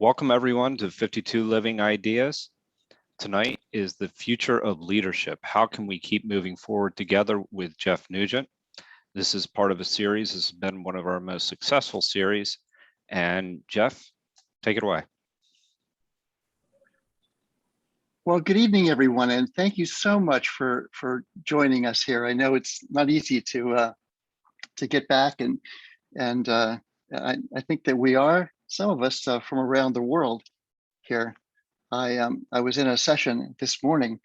Welcome everyone to 52 Living Ideas. Tonight is the future of leadership. How can we keep moving forward together with Jeff Nugent? This is part of a series. This has been one of our most successful series. And Jeff, take it away. Well, good evening, everyone, and thank you so much for joining us here. I know it's not easy to get back, and I think that we are, some of us from around the world here. I was in a session this morning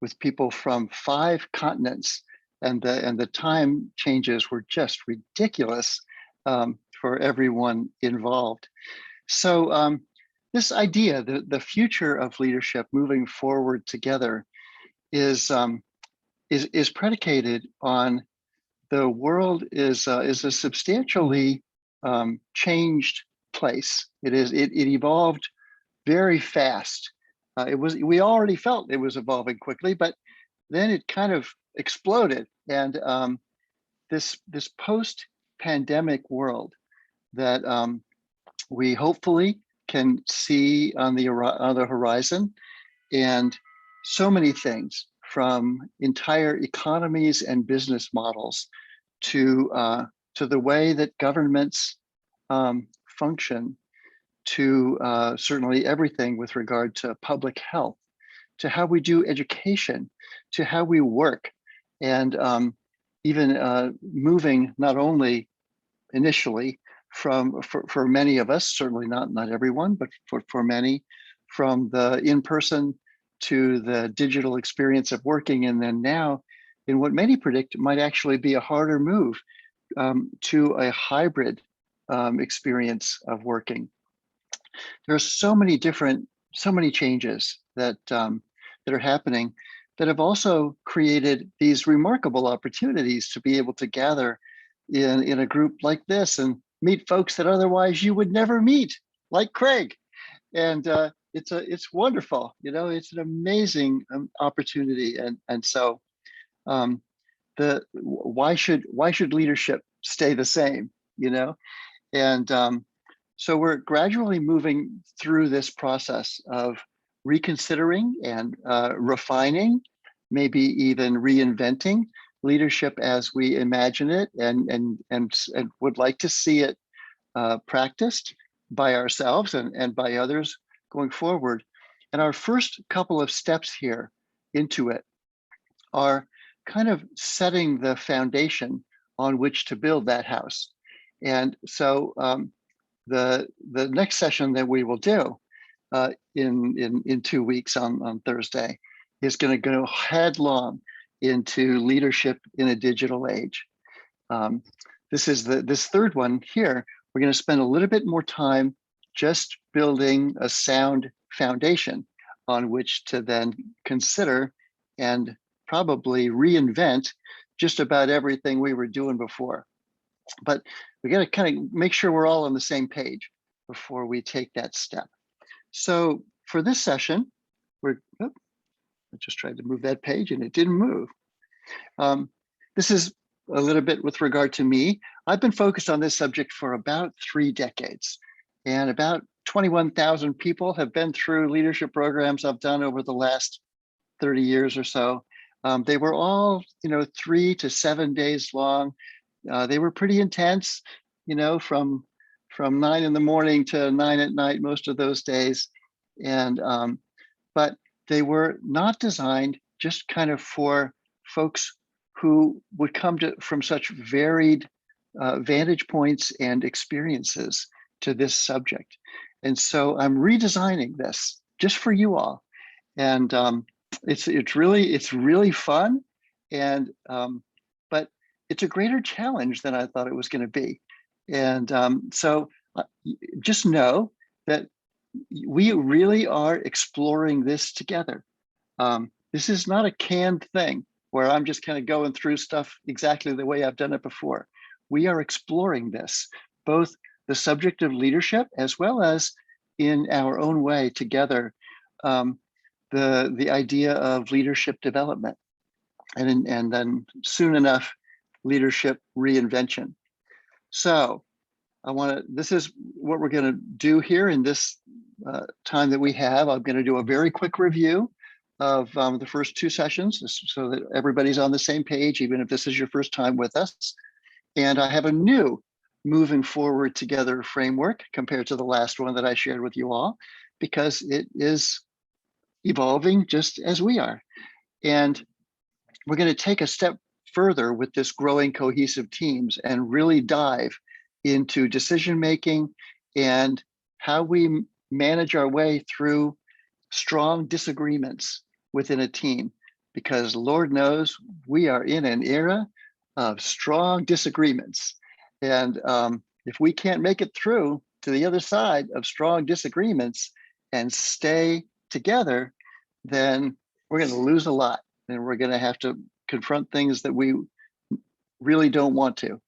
with people from 5 continents, and the time changes were just ridiculous for everyone involved. So this idea, the future of leadership moving forward together, is predicated on the world is a substantially changed place. It evolved very fast. We already felt it was evolving quickly, but then it kind of exploded. And this post-pandemic world that we hopefully can see on the horizon, and so many things from entire economies and business models to the way that governments function, to certainly everything with regard to public health, to how we do education, to how we work, and even moving not only initially for many of us, certainly not everyone, but for many, from the in-person to the digital experience of working, and then now in what many predict might actually be a harder move to a hybrid experience of working. There are so many changes that are happening that have also created these remarkable opportunities to be able to gather in a group like this and meet folks that otherwise you would never meet, like Craig. And it's wonderful, you know, it's an amazing opportunity. And so why should leadership stay the same, you know? And so we're gradually moving through this process of reconsidering and refining, maybe even reinventing leadership as we imagine it, and would like to see it practiced by ourselves and by others going forward. And our first couple of steps here into it are kind of setting the foundation on which to build that house. And so the next session that we will do in 2 weeks on Thursday is going to go headlong into leadership in a digital age. This third one here, we're going to spend a little bit more time just building a sound foundation on which to then consider and probably reinvent just about everything we were doing before. But we got to kind of make sure we're all on the same page before we take that step. So for this session, I just tried to move that page and it didn't move. This is a little bit with regard to me. I've been focused on this subject for about 3 decades, and about 21,000 people have been through leadership programs I've done over the last 30 years or so. They were all, 3 to 7 days long. They were pretty intense, from 9 in the morning to 9 at night, most of those days. And but they were not designed just kind of for folks who would come from such varied vantage points and experiences to this subject. And so I'm redesigning this just for you all. And it's really fun, and but it's a greater challenge than I thought it was going to be. And so just know that we really are exploring this together. This is not a canned thing where I'm just kind of going through stuff exactly the way I've done it before. We are exploring this, both the subject of leadership as well as in our own way together, the idea of leadership development, and then soon enough, leadership reinvention. So this is what we're going to do here in this time that we have, I'm going to do a very quick review of the first two sessions so that everybody's on the same page, even if this is your first time with us. And I have a new moving forward together framework compared to the last one that I shared with you all, because it is evolving just as we are. And we're going to take a step further with this growing cohesive teams and really dive into decision making and how we manage our way through strong disagreements within a team, because Lord knows we are in an era of strong disagreements. And if we can't make it through to the other side of strong disagreements and stay together, then we're going to lose a lot, and we're going to have to confront things that we really don't want to.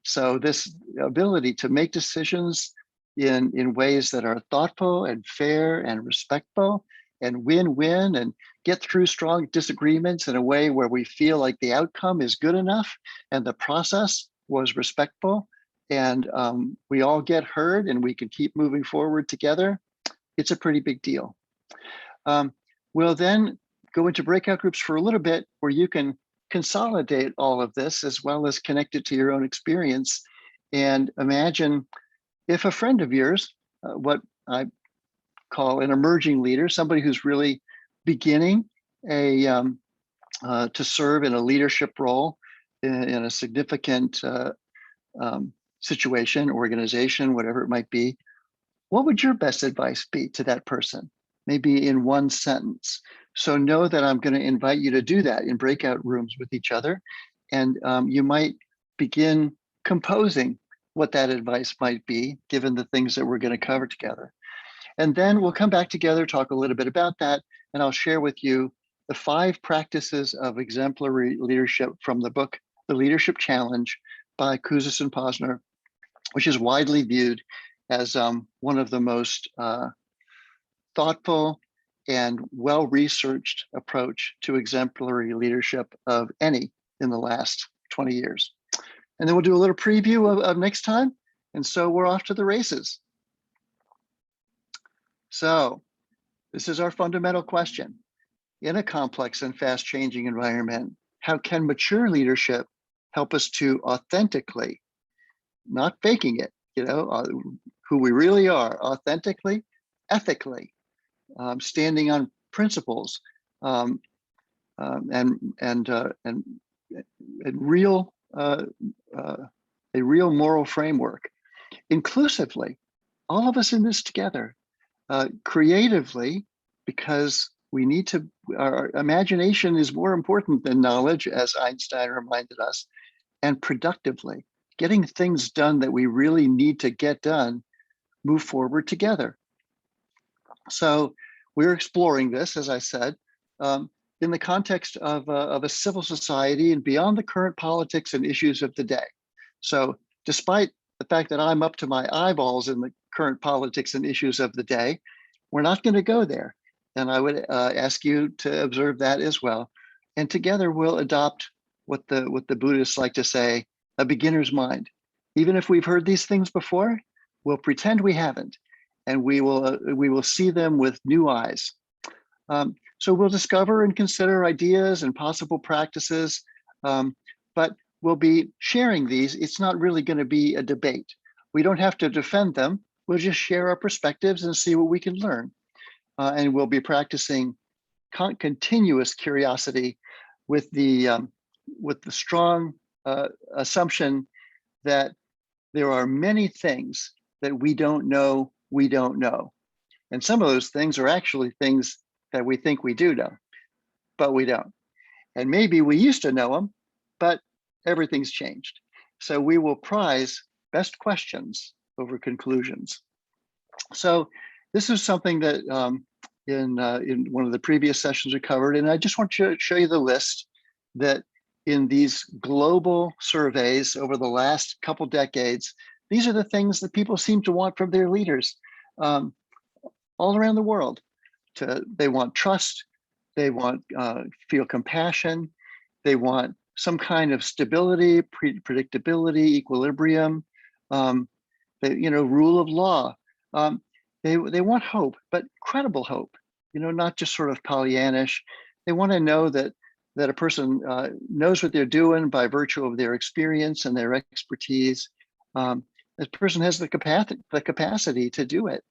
So this ability to make decisions in ways that are thoughtful and fair and respectful and win-win, and get through strong disagreements in a way where we feel like the outcome is good enough and the process was respectful, and we all get heard and we can keep moving forward together, it's a pretty big deal. We'll then go into breakout groups for a little bit where you can consolidate all of this as well as connect it to your own experience, and imagine if a friend of yours, what I call an emerging leader, somebody who's really beginning to serve in a leadership role in a significant situation, organization, whatever it might be, what would your best advice be to that person? Maybe in one sentence. So know that I'm going to invite you to do that in breakout rooms with each other. And you might begin composing what that advice might be, given the things that we're going to cover together. And then we'll come back together, talk a little bit about that, and I'll share with you the 5 practices of exemplary leadership from the book, The Leadership Challenge by Kouzes and Posner, which is widely viewed as one of the most thoughtful and well-researched approach to exemplary leadership of any in the last 20 years. And then we'll do a little preview of next time. And so we're off to the races. So this is our fundamental question. In a complex and fast-changing environment, how can mature leadership help us to authentically, not faking it, who we really are, authentically, ethically, standing on principles, and real a real moral framework, inclusively, all of us in this together, creatively, because we need to, our imagination is more important than knowledge, as Einstein reminded us, and productively, getting things done that we really need to get done, move forward together. So we're exploring this, as I said, in the context of a civil society and beyond the current politics and issues of the day. So despite the fact that I'm up to my eyeballs in the current politics and issues of the day, we're not going to go there. And I would ask you to observe that as well. And together we'll adopt what the Buddhists like to say, a beginner's mind. Even if we've heard these things before, we'll pretend we haven't, and we will see them with new eyes. So we'll discover and consider ideas and possible practices, but we'll be sharing these. It's not really going to be a debate. We don't have to defend them. We'll just share our perspectives and see what we can learn. And we'll be practicing continuous curiosity with the strong assumption that there are many things that we don't know. And some of those things are actually things that we think we do know, but we don't. And maybe we used to know them, but everything's changed. So we will prize best questions over conclusions. So this is something that in one of the previous sessions we covered, and I just want to show you the list that in these global surveys over the last couple decades, these are the things that people seem to want from their leaders all around the world. They want trust, they want feel compassion, they want some kind of stability, predictability, equilibrium, rule of law. They want hope, but credible hope, not just sort of Pollyannish. They want to know that a person knows what they're doing by virtue of their experience and their expertise. That person has the capacity to do it.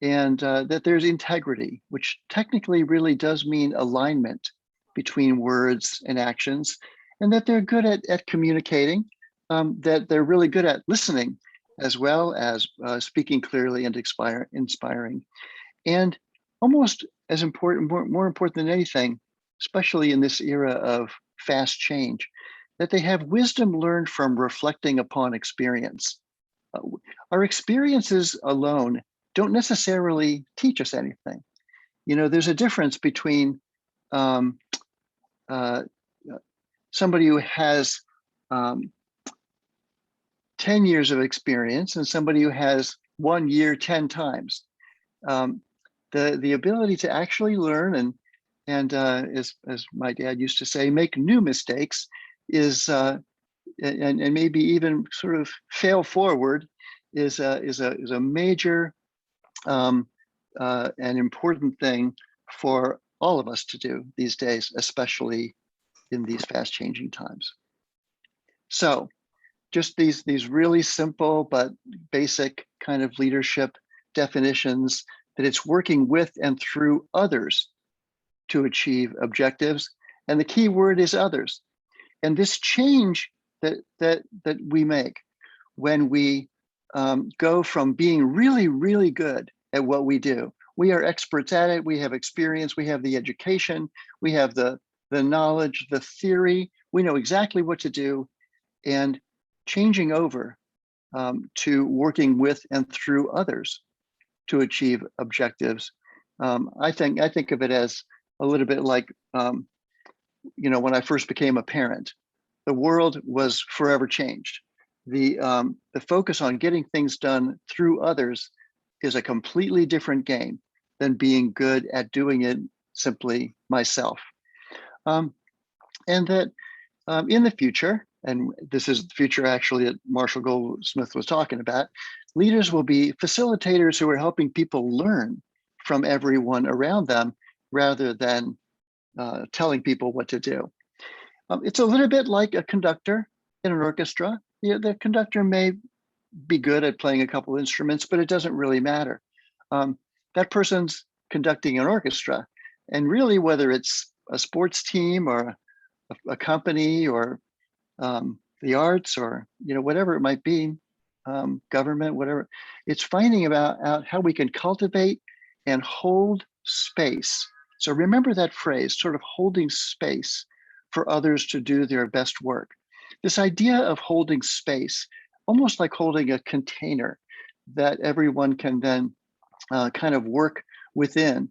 And that there's integrity, which technically really does mean alignment between words and actions, and that they're good at communicating, that they're really good at listening, as well as speaking clearly and inspiring. And almost as important, more important than anything, especially in this era of fast change, that they have wisdom learned from reflecting upon experience. Our experiences alone don't necessarily teach us anything. There's a difference between um, somebody who has 10 years of experience and somebody who has 1 year 10 times. The ability to actually learn and as my dad used to say, make new mistakes is and maybe even sort of fail forward is a major an important thing for all of us to do these days, especially in these fast changing times. So just these really simple but basic kind of leadership definitions, that it's working with and through others to achieve objectives. And the key word is others. And this change that we make when we go from being really, really good at what we do. We are experts at it. We have experience. We have the education. We have the knowledge, the theory. We know exactly what to do. And changing over to working with and through others to achieve objectives. I think of it as a little bit like, when I first became a parent, the world was forever changed. The focus on getting things done through others is a completely different game than being good at doing it simply myself. And that in the future, and this is the future actually that Marshall Goldsmith was talking about, leaders will be facilitators who are helping people learn from everyone around them rather than telling people what to do. It's a little bit like a conductor in an orchestra. The conductor may be good at playing a couple instruments, but it doesn't really matter. That person's conducting an orchestra, and really whether it's a sports team or a company or the arts or whatever it might be, government, whatever, it's finding out how we can cultivate and hold space. So remember that phrase, sort of holding space for others to do their best work. This idea of holding space, almost like holding a container that everyone can then kind of work within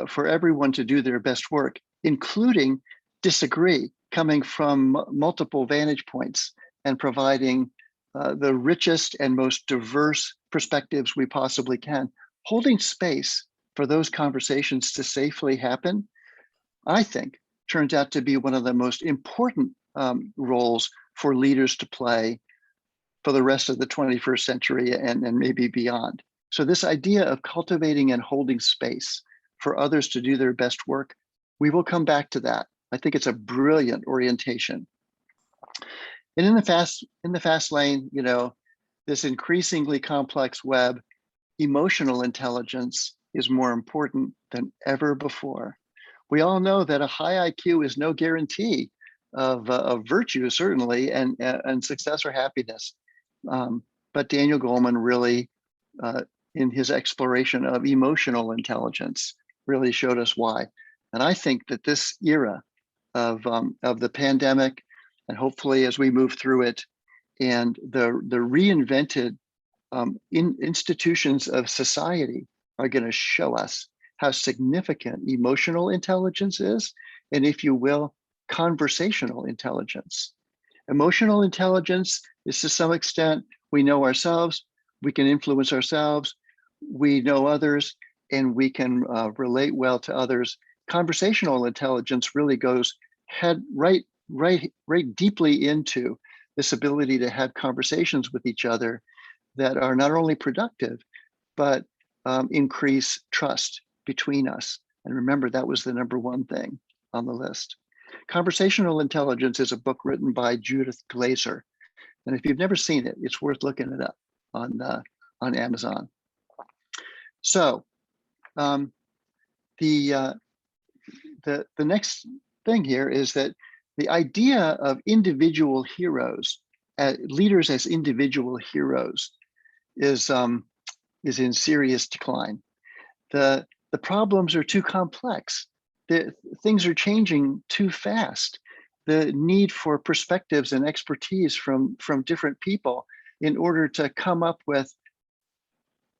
for everyone to do their best work, including disagree, coming from multiple vantage points and providing the richest and most diverse perspectives we possibly can. Holding space for those conversations to safely happen, I think, turns out to be one of the most important roles for leaders to play for the rest of the 21st century and maybe beyond. So this idea of cultivating and holding space for others to do their best work, we will come back to that. I think it's a brilliant orientation. And in the fast lane, this increasingly complex web, emotional intelligence is more important than ever before. We all know that a high IQ is no guarantee of virtue, certainly, and success or happiness. But Daniel Goleman really, in his exploration of emotional intelligence, really showed us why. And I think that this era of the pandemic, and hopefully as we move through it, and the reinvented institutions of society are going to show us how significant emotional intelligence is, and if you will, conversational intelligence. Emotional intelligence is to some extent, we know ourselves, we can influence ourselves, we know others, and we can relate well to others. Conversational intelligence really goes right deeply into this ability to have conversations with each other that are not only productive, but increase trust between us. And remember, that was the number one thing on the list. Conversational Intelligence is a book written by Judith Glaser. And if you've never seen it, it's worth looking it up on Amazon. So the next thing here is that the idea of individual heroes, leaders as individual heroes, is in serious decline. The problems are too complex. Things are changing too fast. The need for perspectives and expertise from different people in order to come up with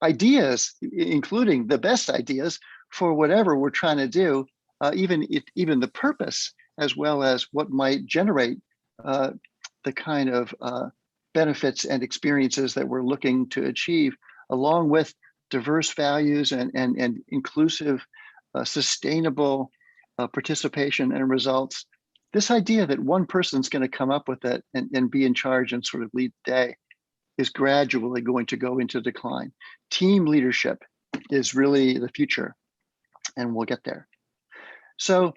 ideas, including the best ideas for whatever we're trying to do, even the purpose, as well as what might generate the kind of benefits and experiences that we're looking to achieve, along with diverse values and inclusive, sustainable participation and results. This idea that one person's going to come up with it and be in charge and sort of lead the day is gradually going to go into decline. Team leadership is really the future, and we'll get there. So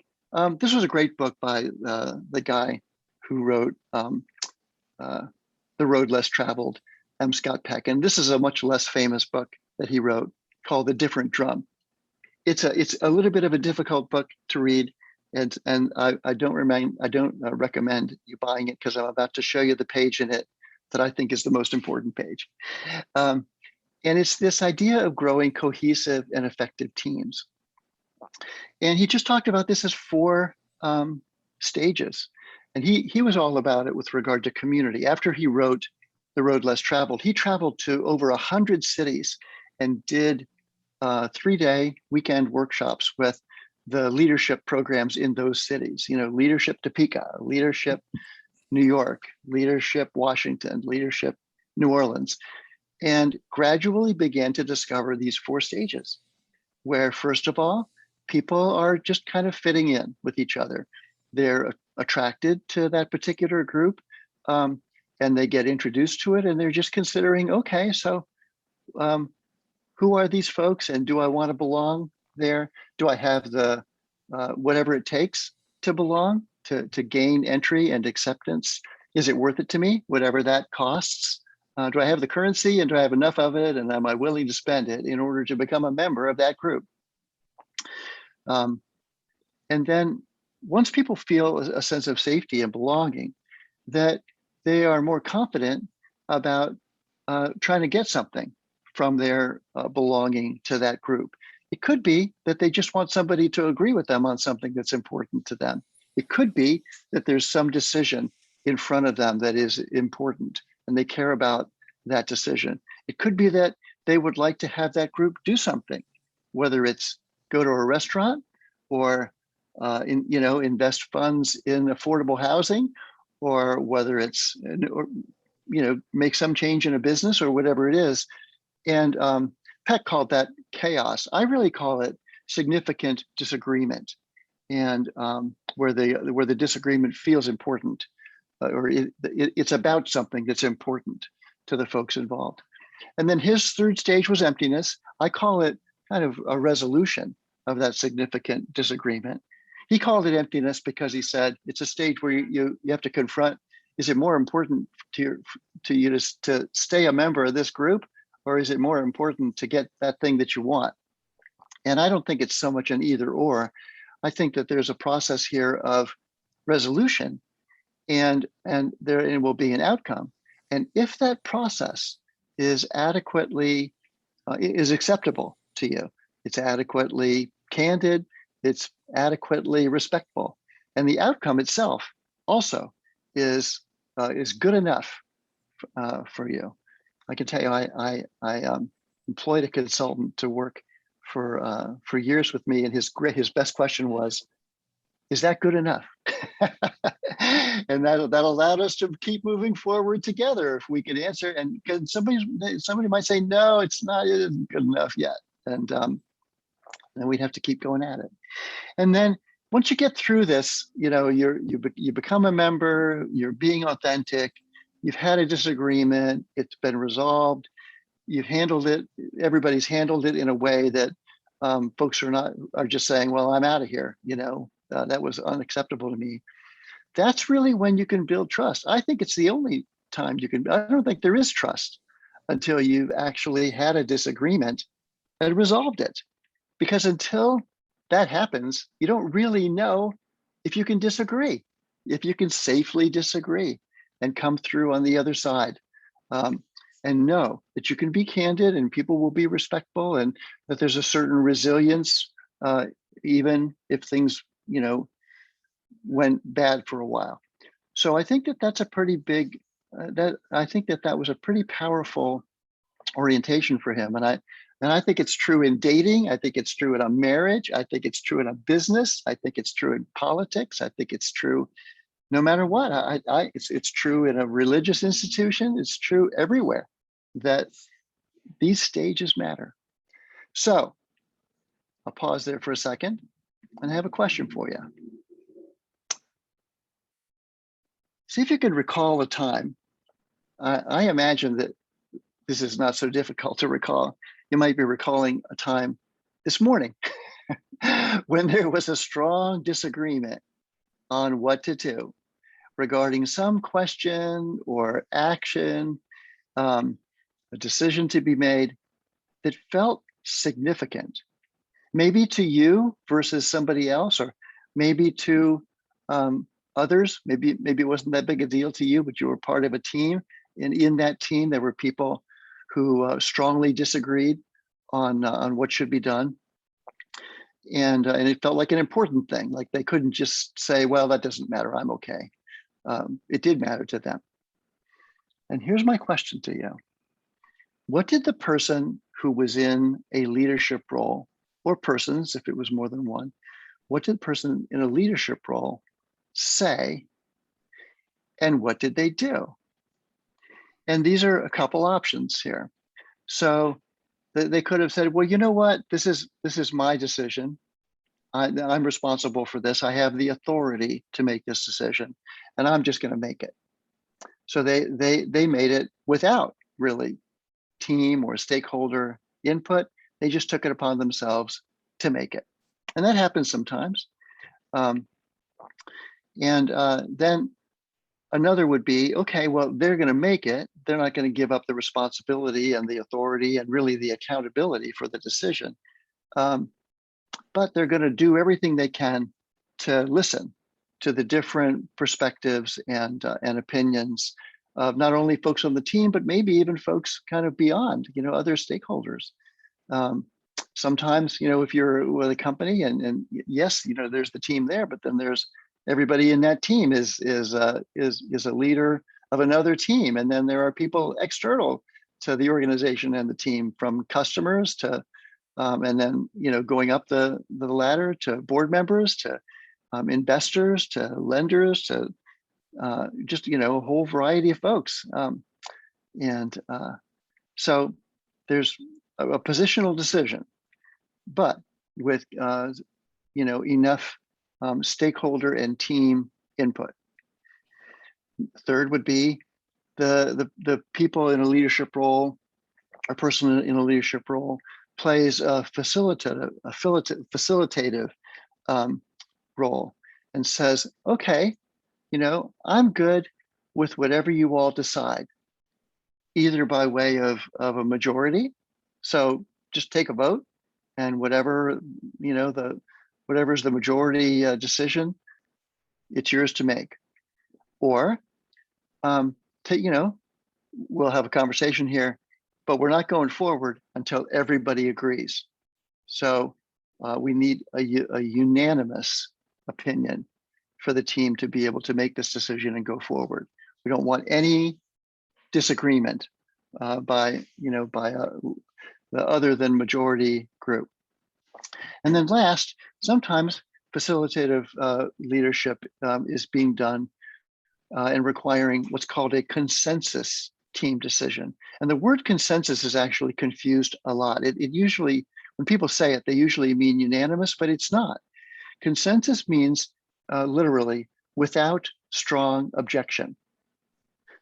this was a great book by the guy who wrote The Road Less Traveled, M. Scott Peck. And this is a much less famous book that he wrote called The Different Drum. It's a little bit of a difficult book to read, and I don't recommend you buying it, because I'm about to show you the page in it that I think is the most important page. And it's this idea of growing cohesive and effective teams. And he just talked about this as 4 stages. And he was all about it with regard to community. After he wrote The Road Less Traveled, he traveled to over 100 cities and did 3-day weekend workshops with the leadership programs in those cities. You know, Leadership Topeka, Leadership New York, Leadership Washington, Leadership New Orleans, and gradually began to discover these 4 stages, where first of all, people are just kind of fitting in with each other. They're attracted to that particular group, and they get introduced to it, and they're just considering, okay, so who are these folks, and do I want to belong there? Do I have the whatever it takes to belong, to gain entry and acceptance? Is it worth it to me, whatever that costs? Do I have the currency, and do I have enough of it, and am I willing to spend it in order to become a member of that group? And then once people feel a sense of safety and belonging, that they are more confident about trying to get something from their belonging to that group. It could be that they just want somebody to agree with them on something that's important to them. It could be that there's some decision in front of them that is important, and they care about that decision. It could be that they would like to have that group do something, whether it's go to a restaurant, or invest funds in affordable housing, or whether it's make some change in a business, or whatever it is. And Peck called that chaos. I really call it significant disagreement, and where the disagreement feels important, or it's about something that's important to the folks involved. And then his 3rd stage was emptiness. I call it kind of a resolution of that significant disagreement. He called it emptiness because he said it's a stage where you have to confront, is it more important to you to stay a member of this group, or is it more important to get that thing that you want? And I don't think it's so much an either or. I think that there's a process here of resolution, and there will be an outcome. And if that process is adequately, is acceptable to you, it's adequately candid, it's adequately respectful, and the outcome itself also is good enough for you. I can tell you, I employed a consultant to work for years with me, and his best question was, "Is that good enough?" And that allowed us to keep moving forward together if we could answer. And somebody might say, "No, it's not. It isn't good enough yet," and then we'd have to keep going at it. And then once you get through this, you become a member. You're being authentic. You've had a disagreement. It's been resolved. you've handled it, everybody's handled it in a way that folks are just saying, well, I'm out of here, that was unacceptable to me. That's really when you can build trust. I think it's the only time you can. I don't think there is trust until you've actually had a disagreement and resolved it. Because until that happens, you don't really know if you can disagree, if you can safely disagree and come through on the other side. And know that you can be candid and people will be respectful, and that there's a certain resilience, even if things, went bad for a while. So I think that that's a pretty big, I think that that was a pretty powerful orientation for him. And I think it's true in dating. I think it's true in a marriage. I think it's true in a business. I think it's true in politics. I think it's true no matter what. It's true in a religious institution. It's true everywhere that these stages matter. So I'll pause there for a second and I have a question for you. See if you can recall a time. I imagine that this is not so difficult to recall. You might be recalling a time this morning when there was a strong disagreement on what to do regarding some question or action, a decision to be made that felt significant, maybe to you versus somebody else, or maybe to others. Maybe it wasn't that big a deal to you, but you were part of a team. And in that team, there were people who strongly disagreed on what should be done. And it felt like an important thing. Like they couldn't just say, well, that doesn't matter, I'm okay. It did matter to them. And here's my question to you. What did the person who was in a leadership role, or persons, if it was more than one, what did the person in a leadership role say, and what did they do? And these are a couple options here. So they could have said, well, you know what, this is my decision. I'm responsible for this. I have the authority to make this decision, and I'm just going to make it. So they made it without really team or stakeholder input. They just took it upon themselves to make it, and that happens sometimes. Then another would be, okay, well, they're going to make it. They're not going to give up the responsibility and the authority and really the accountability for the decision. But they're going to do everything they can to listen to the different perspectives and opinions of not only folks on the team, but maybe even folks kind of beyond, other stakeholders. Sometimes, if you're with a company and yes, there's the team there, but then there's everybody in that team is a leader of another team. And then there are people external to the organization and the team, from customers to, and then, going up the ladder to board members, to investors, to lenders, to just, a whole variety of folks. So there's a positional decision, but with, enough stakeholder and team input. Third would be the people in a leadership role, a person in a leadership role plays a facilitative role and says, okay, I'm good with whatever you all decide, either by way of a majority. So just take a vote, and whatever, whatever's the majority decision, it's yours to make. Or, we'll have a conversation here, but we're not going forward until everybody agrees. So we need a unanimous opinion for the team to be able to make this decision and go forward. We don't want any disagreement by the other than majority group. And then last, sometimes facilitative leadership is being done and requiring what's called a consensus team decision. And the word consensus is actually confused a lot. It usually, when people say it, they usually mean unanimous, but it's not. Consensus means literally without strong objection.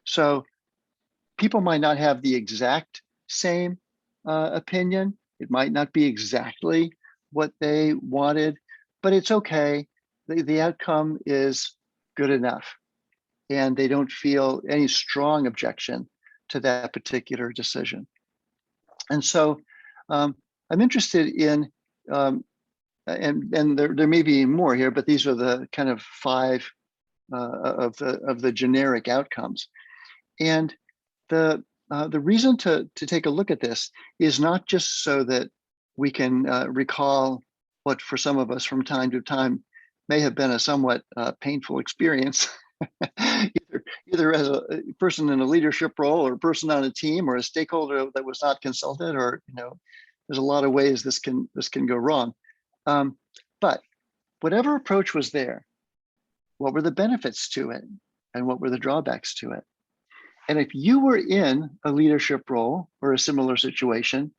So people might not have the exact same opinion. It might not be exactly what they wanted, but it's okay. The outcome is good enough, and they don't feel any strong objection to that particular decision. And so I'm interested in, and there may be more here, but these are the kind of 5 of the generic outcomes. And the reason to take a look at this is not just so that we can recall what for some of us from time to time may have been a somewhat painful experience, either as a person in a leadership role or a person on a team or a stakeholder that was not consulted, or there's a lot of ways this can go wrong. But whatever approach was there, what were the benefits to it and what were the drawbacks to it? And if you were in a leadership role or a similar situation,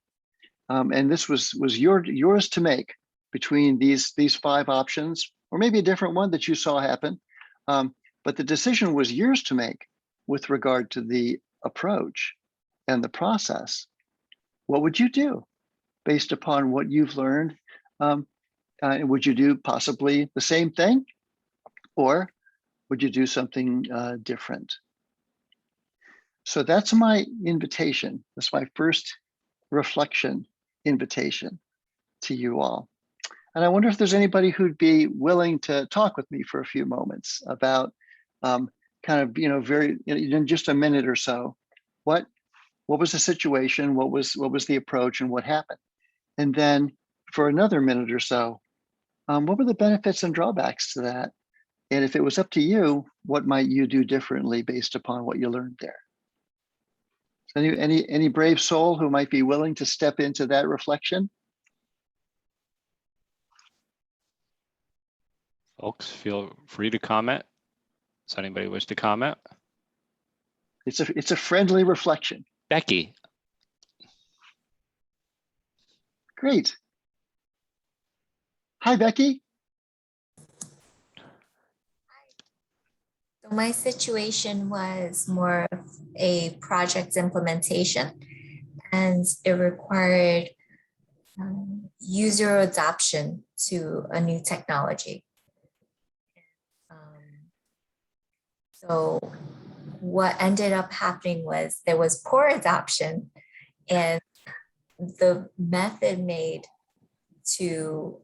and this was yours to make between these 5 options, or maybe a different one that you saw happen, but the decision was yours to make with regard to the approach and the process, what would you do based upon what you've learned? Would you do possibly the same thing, or would you do something different? So that's my invitation. That's my first reflection invitation to you all. And I wonder if there's anybody who'd be willing to talk with me for a few moments about kind of, very, in just a minute or so, what was the situation, what was the approach, and what happened? And then for another minute or so, what were the benefits and drawbacks to that? And if it was up to you, what might you do differently based upon what you learned there? Any brave soul who might be willing to step into that reflection? Folks, feel free to comment. Does anybody wish to comment? It's a friendly reflection. Becky. Great. Hi, Becky. So my situation was more of a project implementation, and it required user adoption to a new technology. So what ended up happening was there was poor adoption, and the method made to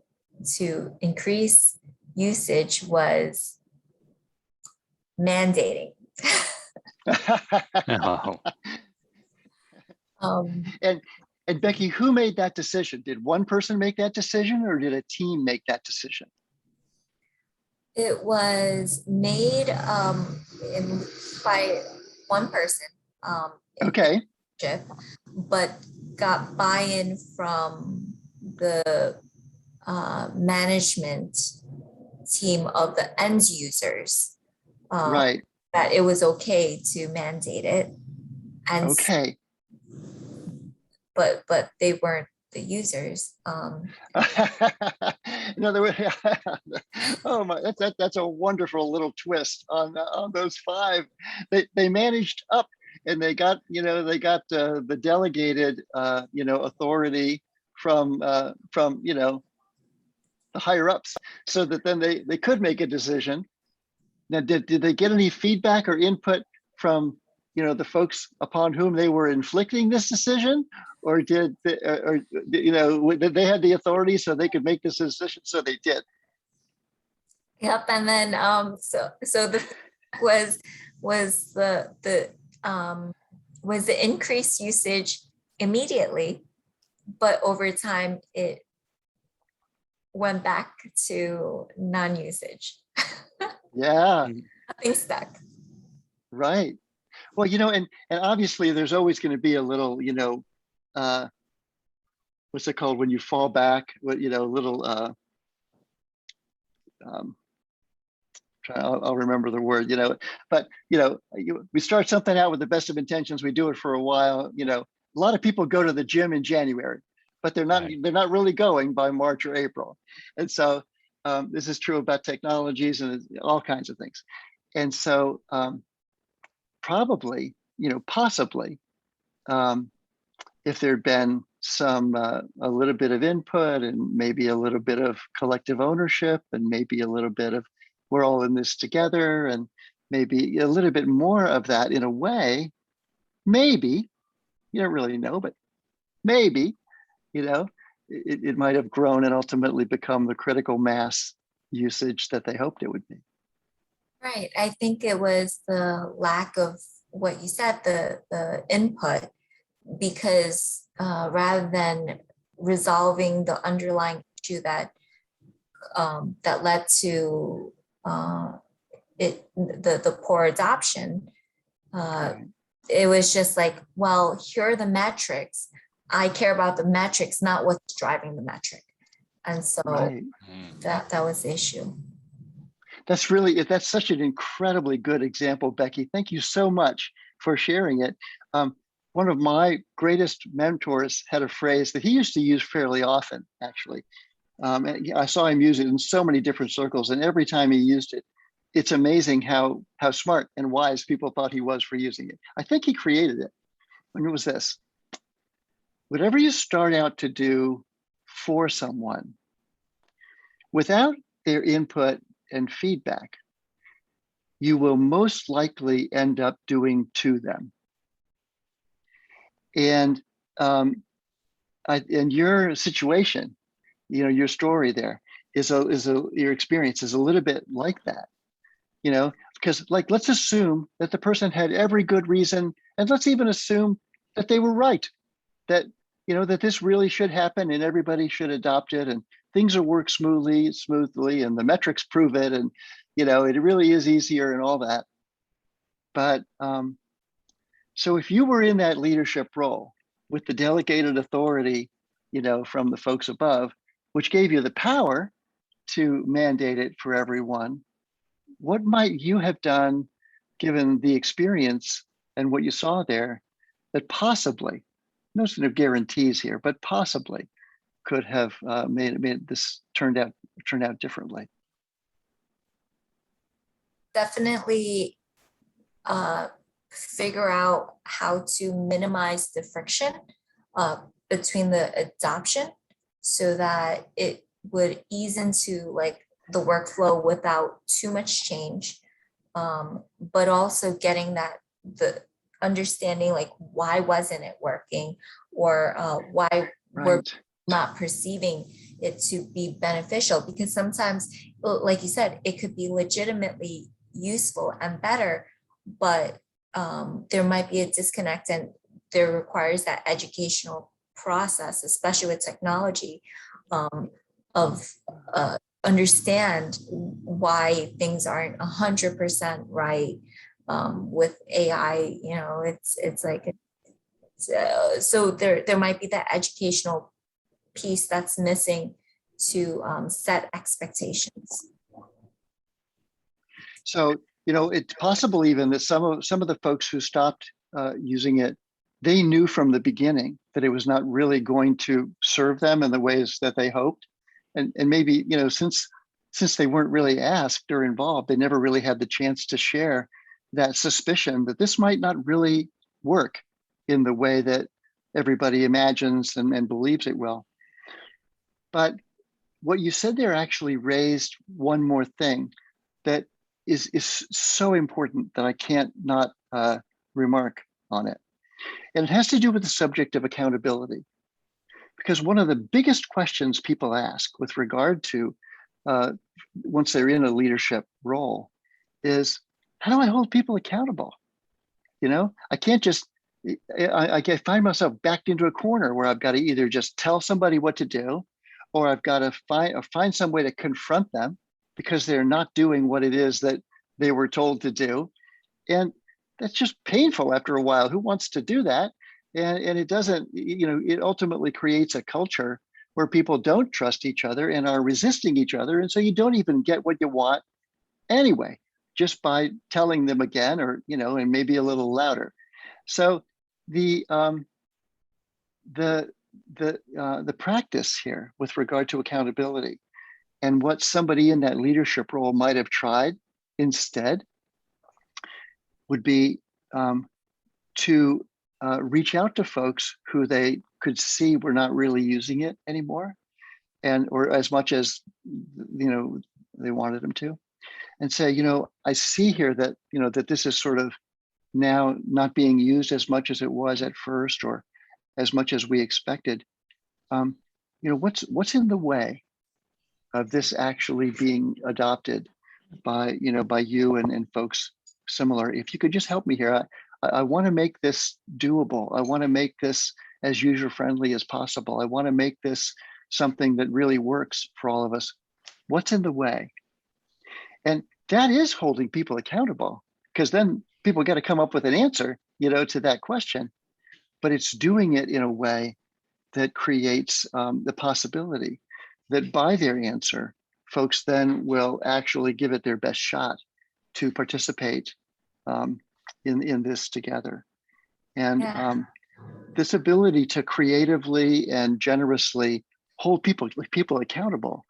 increase usage was mandating. Oh. And Becky, who made that decision? Did one person make that decision, or did a team make that decision? It was made by one person. Okay. But got buy-in from the management team of the end users. Right. That it was okay to mandate it. And okay. But they weren't the users. In other words, oh my, that's a wonderful little twist on those 5. They managed up, and they got the delegated authority from the higher ups, so that then they could make a decision. Now, did they get any feedback or input from the folks upon whom they were inflicting this decision, or did they, they had the authority so they could make this decision, so they did? Yep. And then so the was the increased usage immediately, but over time it went back to non-usage. Yeah. Nothing stuck. Right. Well, and obviously there's always going to be a little, what's it called when you fall back? What, little, I'll remember the word, but, we start something out with the best of intentions. We do it for a while. A lot of people go to the gym in January, but they're not really going by March or April. And so this is true about technologies and all kinds of things. And so probably, possibly, if there'd been some a little bit of input and maybe a little bit of collective ownership and maybe a little bit of we're all in this together and maybe a little bit more of that in a way, maybe, you don't really know, but maybe, it might have grown and ultimately become the critical mass usage that they hoped it would be. Right. I think it was the lack of what you said, the input, because rather than resolving the underlying issue that led to the poor adoption, it was just like, well, here are the metrics. I care about the metrics, not what's driving the metric. And so that was the issue. That's such an incredibly good example, Becky. Thank you so much for sharing it. One of my greatest mentors had a phrase that he used to use fairly often, actually. And I saw him use it in so many different circles, and every time he used it, it's amazing how smart and wise people thought he was for using it. I think he created it. And it was this: whatever you start out to do for someone, without their input and feedback, you will most likely end up doing to them. And your situation, your story there your experience is a little bit like that, because let's assume that the person had every good reason, and let's even assume that they were right, that that this really should happen and everybody should adopt it and things will work smoothly and the metrics prove it, and it really is easier and all that. But so if you were in that leadership role with the delegated authority, from the folks above, which gave you the power to mandate it for everyone, what might you have done, given the experience and what you saw there, that possibly, no sort of guarantees here, but possibly could have made this turned out differently? Definitely figure out how to minimize the friction between the adoption so that it would ease into the workflow without too much change, but also getting the understanding why wasn't it working, or why we're not perceiving it to be beneficial, because sometimes, like you said, it could be legitimately useful and better, but there might be a disconnect, and there requires that educational process, especially with technology, of understand why things aren't 100% right. With AI, so there might be that educational piece that's missing to set expectations. So, it's possible even that some of the folks who stopped using it, they knew from the beginning that it was not really going to serve them in the ways that they hoped. And maybe, since they weren't really asked or involved, they never really had the chance to share that suspicion that this might not really work in the way that everybody imagines and believes it will. But what you said there actually raised one more thing that is so important that I can't not remark on it. And it has to do with the subject of accountability. Because one of the biggest questions people ask with regard to once they're in a leadership role is, how do I hold people accountable? I can't just, I find myself backed into a corner where I've got to either just tell somebody what to do, or I've got to find some way to confront them because they're not doing what it is that they were told to do. And that's just painful after a while. Who wants to do that? And it doesn't, it ultimately creates a culture where people don't trust each other and are resisting each other. And so you don't even get what you want anyway, just by telling them again, or, and maybe a little louder. So the practice here with regard to accountability and what somebody in that leadership role might have tried instead would be to reach out to folks who they could see were not really using it anymore, and or as much as they wanted them to, and say, I see here that that this is sort of now not being used as much as it was at first, or as much as we expected. What's in the way of this actually being adopted by you and folks similar? If you could just help me here, I want to make this doable. I want to make this as user friendly as possible. I want to make this something that really works for all of us. What's in the way? And that is holding people accountable, because then people got to come up with an answer, to that question. But it's doing it in a way that creates the possibility that by their answer, folks then will actually give it their best shot to participate in this together. And this ability to creatively and generously hold people accountable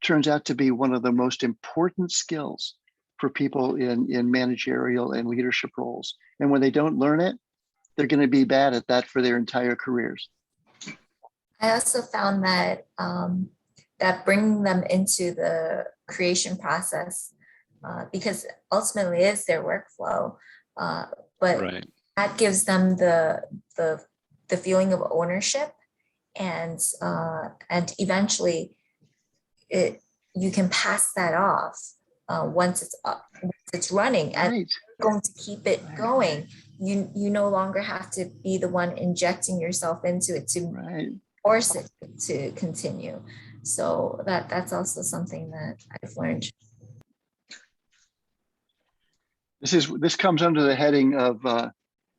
turns out to be one of the most important skills for people in managerial and leadership roles. And when they don't learn it, they're going to be bad at that for their entire careers. I also found that that bringing them into the creation process, because ultimately it's their workflow, but Right. that gives them the feeling of ownership, and eventually you can pass that off once it's up, once it's running, and Right. going to keep it going. You no longer have to be the one injecting yourself into it to Right. force it to continue. So that's also something that I've learned. This comes under the heading of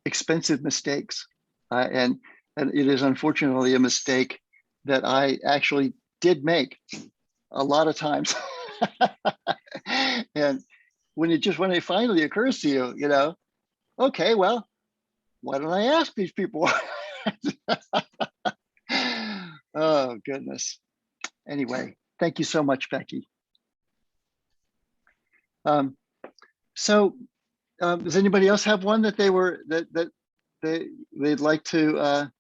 expensive mistakes, and it is unfortunately a mistake that I actually did make a lot of times. And when it finally occurs to you, okay, well, why don't I ask these people? Oh goodness. Anyway, thank you so much, Becky. So does anybody else have one that they'd like to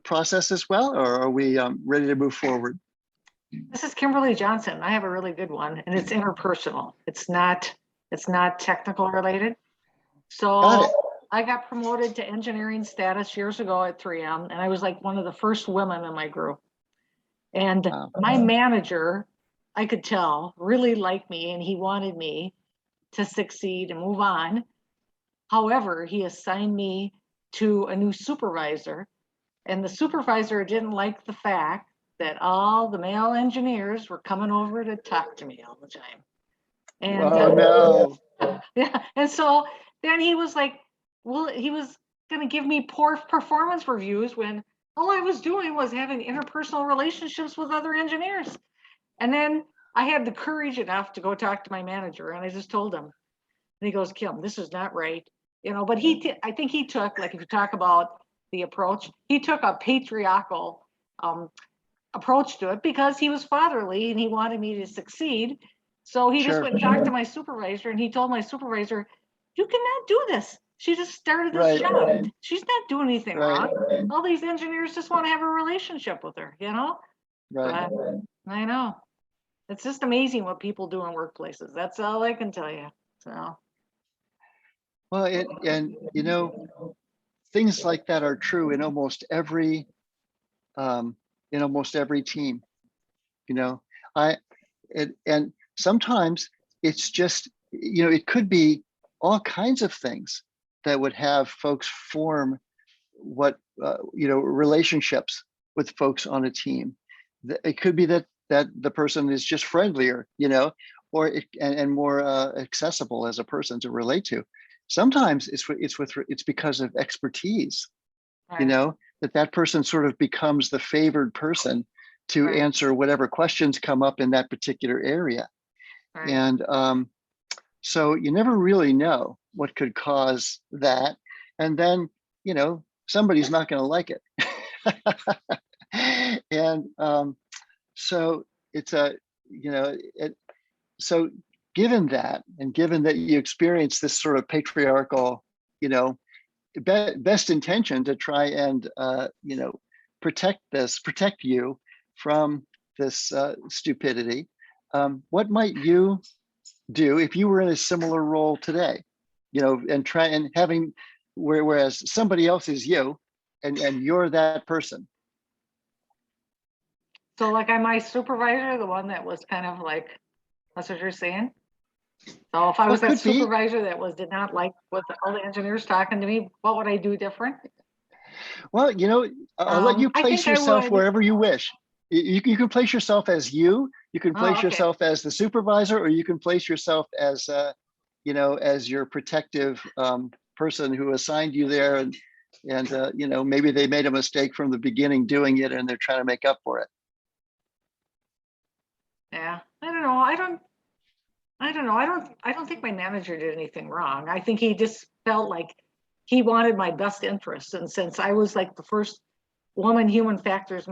process as well, or are we ready to move forward? This is Kimberly Johnson. I have a really good one, and it's interpersonal. It's not technical related. So I got promoted to engineering status years ago at 3M, and I was like one of the first women in my group. And my manager, I could tell, really liked me, and he wanted me to succeed and move on. However, he assigned me to a new supervisor, and the supervisor didn't like the fact that all the male engineers were coming over to talk to me all the time. And no. yeah, and so then he was like, well, he was going to give me poor performance reviews when all I was doing was having interpersonal relationships with other engineers. And then I had the courage enough to go talk to my manager, and I just told him, and he goes, Kim, this is not right. But I think he took, like, if you talk about the approach, he took a patriarchal approach to it because he was fatherly and he wanted me to succeed. So he just went and talked to my supervisor, and he told my supervisor, you cannot do this. She just started this job. Right. She's not doing anything wrong. All these engineers just want to have a relationship with her, Right. But I know. It's just amazing what people do in workplaces. That's all I can tell you. So. Well, things like that are true in almost every team. And sometimes it's just, it could be all kinds of things that would have folks form relationships with folks on a team. It could be that the person is just friendlier, or and more accessible as a person to relate to. Sometimes it's because of expertise, right. That person sort of becomes the favored person to right. answer whatever questions come up in that particular area. Right. And so you never really know what could cause that. And then, somebody's not going to like it. And so it's so given that, and given that you experience this sort of patriarchal, best intention to try and protect you from this stupidity. What might you do if you were in a similar role today? And try and having whereas somebody else is you, and you're that person. So like I'm my supervisor, the one that was kind of like, that's what you're saying? So if I was that supervisor that did not like what all the engineers talking to me, what would I do different? Well, I'll let you place yourself wherever you wish. You can place yourself as you can place yourself as the supervisor, or you can place yourself as, as your protective person who assigned you there. And maybe they made a mistake from the beginning doing it and they're trying to make up for it. Yeah, I don't know. I don't think my manager did anything wrong. I think he just felt like he wanted my best interests. And since I was like the first woman human factors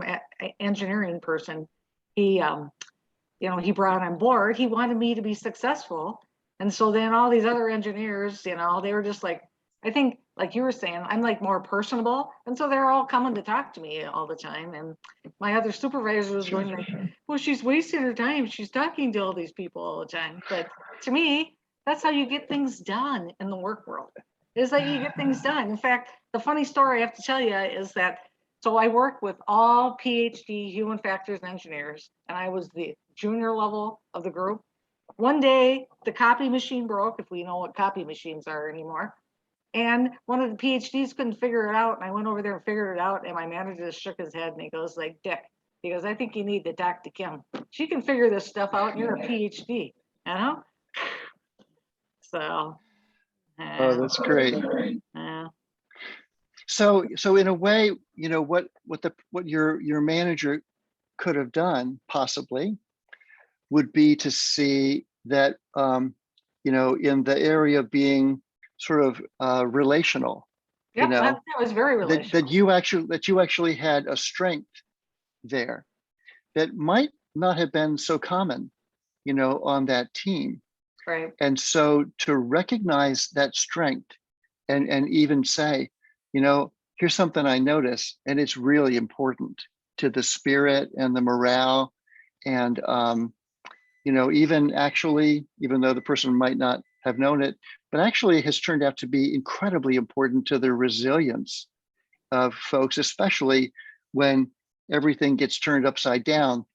engineering person, he brought on board, he wanted me to be successful. And so then all these other engineers, they were just like, I think like you were saying, I'm like more personable. And so they're all coming to talk to me all the time. And my other supervisor was going like, well, she's wasting her time. She's talking to all these people all the time. But to me, that's how you get things done in the work world, is that you get things done. In fact, the funny story I have to tell you is that, so I work with all PhD human factors engineers, and I was the junior level of the group. One day, the copy machine broke, if we know what copy machines are anymore. And one of the PhDs couldn't figure it out. And I went over there and figured it out. And my manager just shook his head and he goes like, Dick, he goes, I think you need to talk to Kim. She can figure this stuff out and you're a PhD, So. Oh, that's great. Yeah. So in a way, what your manager could have done possibly would be to see that, in the area of being sort of relational, Yeah, that was very relational. that you actually had a strength there that might not have been so common, on that team. Right. And so to recognize that strength and even say, here's something I notice, and it's really important to the spirit and the morale. And, even though the person might not have known it, but actually has turned out to be incredibly important to the resilience of folks, especially when everything gets turned upside down,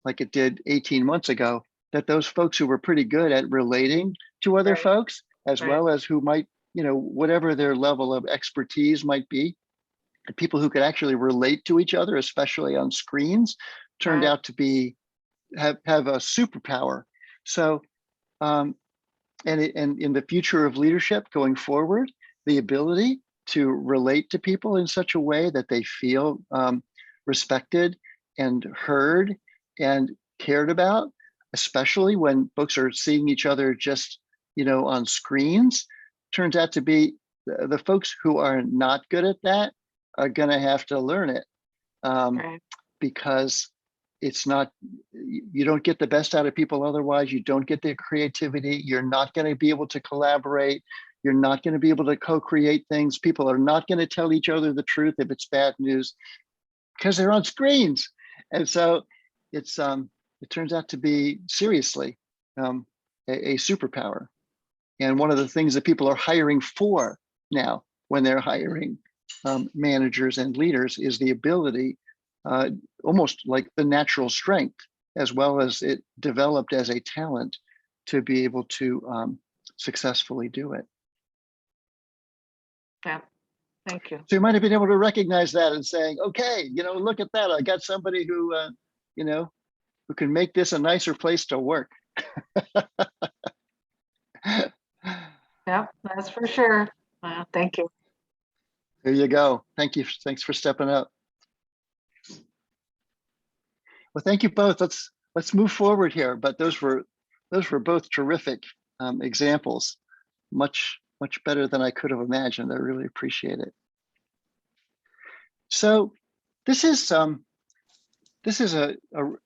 like it did 18 months ago, that those folks who were pretty good at relating to other folks, as well as who might, whatever their level of expertise might be, people who could actually relate to each other, especially on screens, turned out to have a superpower. So, and in the future of leadership going forward, the ability to relate to people in such a way that they feel respected and heard and cared about, especially when folks are seeing each other just, on screens, turns out to be the folks who are not good at that are going to have to learn it, because it's not, you don't get the best out of people otherwise. You don't get their creativity. You're not going to be able to collaborate. You're not going to be able to co-create things. People are not going to tell each other the truth if it's bad news, because they're on screens. And so it turns out to be seriously a superpower. And one of the things that people are hiring for now when they're hiring managers and leaders is the ability, almost like the natural strength, as well as it developed as a talent, to be able to successfully do it. Yeah, thank you. So you might have been able to recognize that and saying, okay, look at that. I got somebody who, who can make this a nicer place to work. Yeah, that's for sure. Thank you. There you go. Thank you. Thanks for stepping up. Well, thank you both. Let's move forward here. But those were both terrific examples. Much better than I could have imagined. I really appreciate it. So this is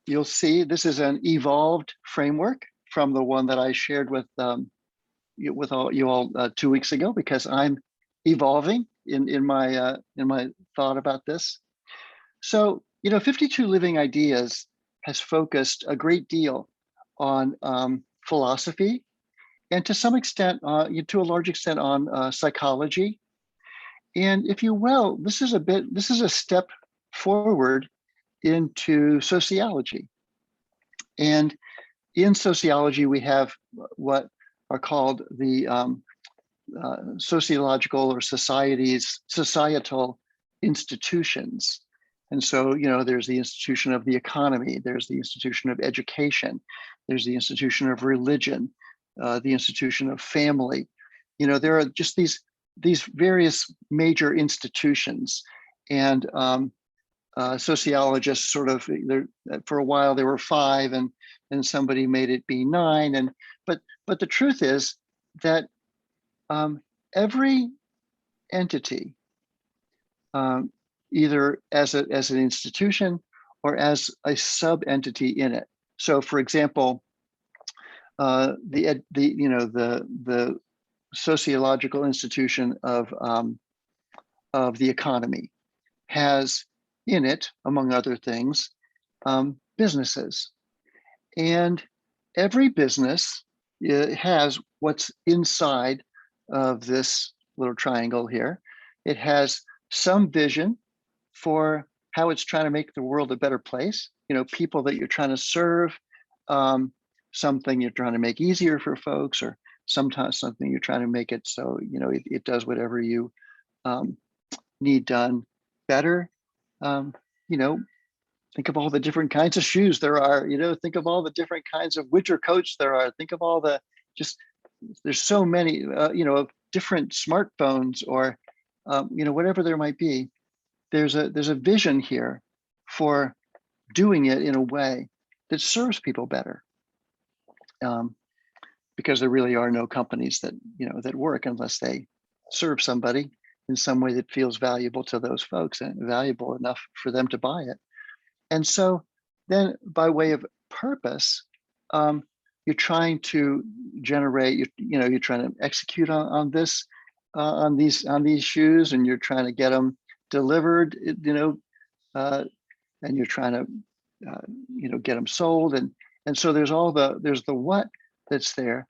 you'll see this is an evolved framework from the one that I shared with all you all 2 weeks ago, because I'm evolving in my thought about this. So, 52 Living Ideas has focused a great deal on philosophy, and to some extent, to a large extent, on psychology. And if you will, this is a step forward into sociology. And in sociology, we have what are called the sociological or societal institutions. And so, there's the institution of the economy, there's the institution of education, there's the institution of religion, the institution of family. There are just these various major institutions, and sociologists sort of, for a while there were 5, and somebody made it be 9. And but the truth is that every entity, either as an institution or as a sub-entity in it. So, for example, the sociological institution of the economy has in it, among other things, businesses, and every business has what's inside of this little triangle here. It has some vision for how it's trying to make the world a better place. People that you're trying to serve, something you're trying to make easier for folks, or sometimes something you're trying to make it so it does whatever you need done better. Think of all the different kinds of shoes there are. Think of all the different kinds of winter coats there are. Think of all there's so many of different smartphones, or whatever there might be. There's a vision here for doing it in a way that serves people better, because there really are no companies that work unless they serve somebody in some way that feels valuable to those folks and valuable enough for them to buy it. And so then, by way of purpose, you're trying to generate, you're trying to execute on these shoes, and you're trying to get them delivered, and you're trying to get them sold, and so there's the what that's there,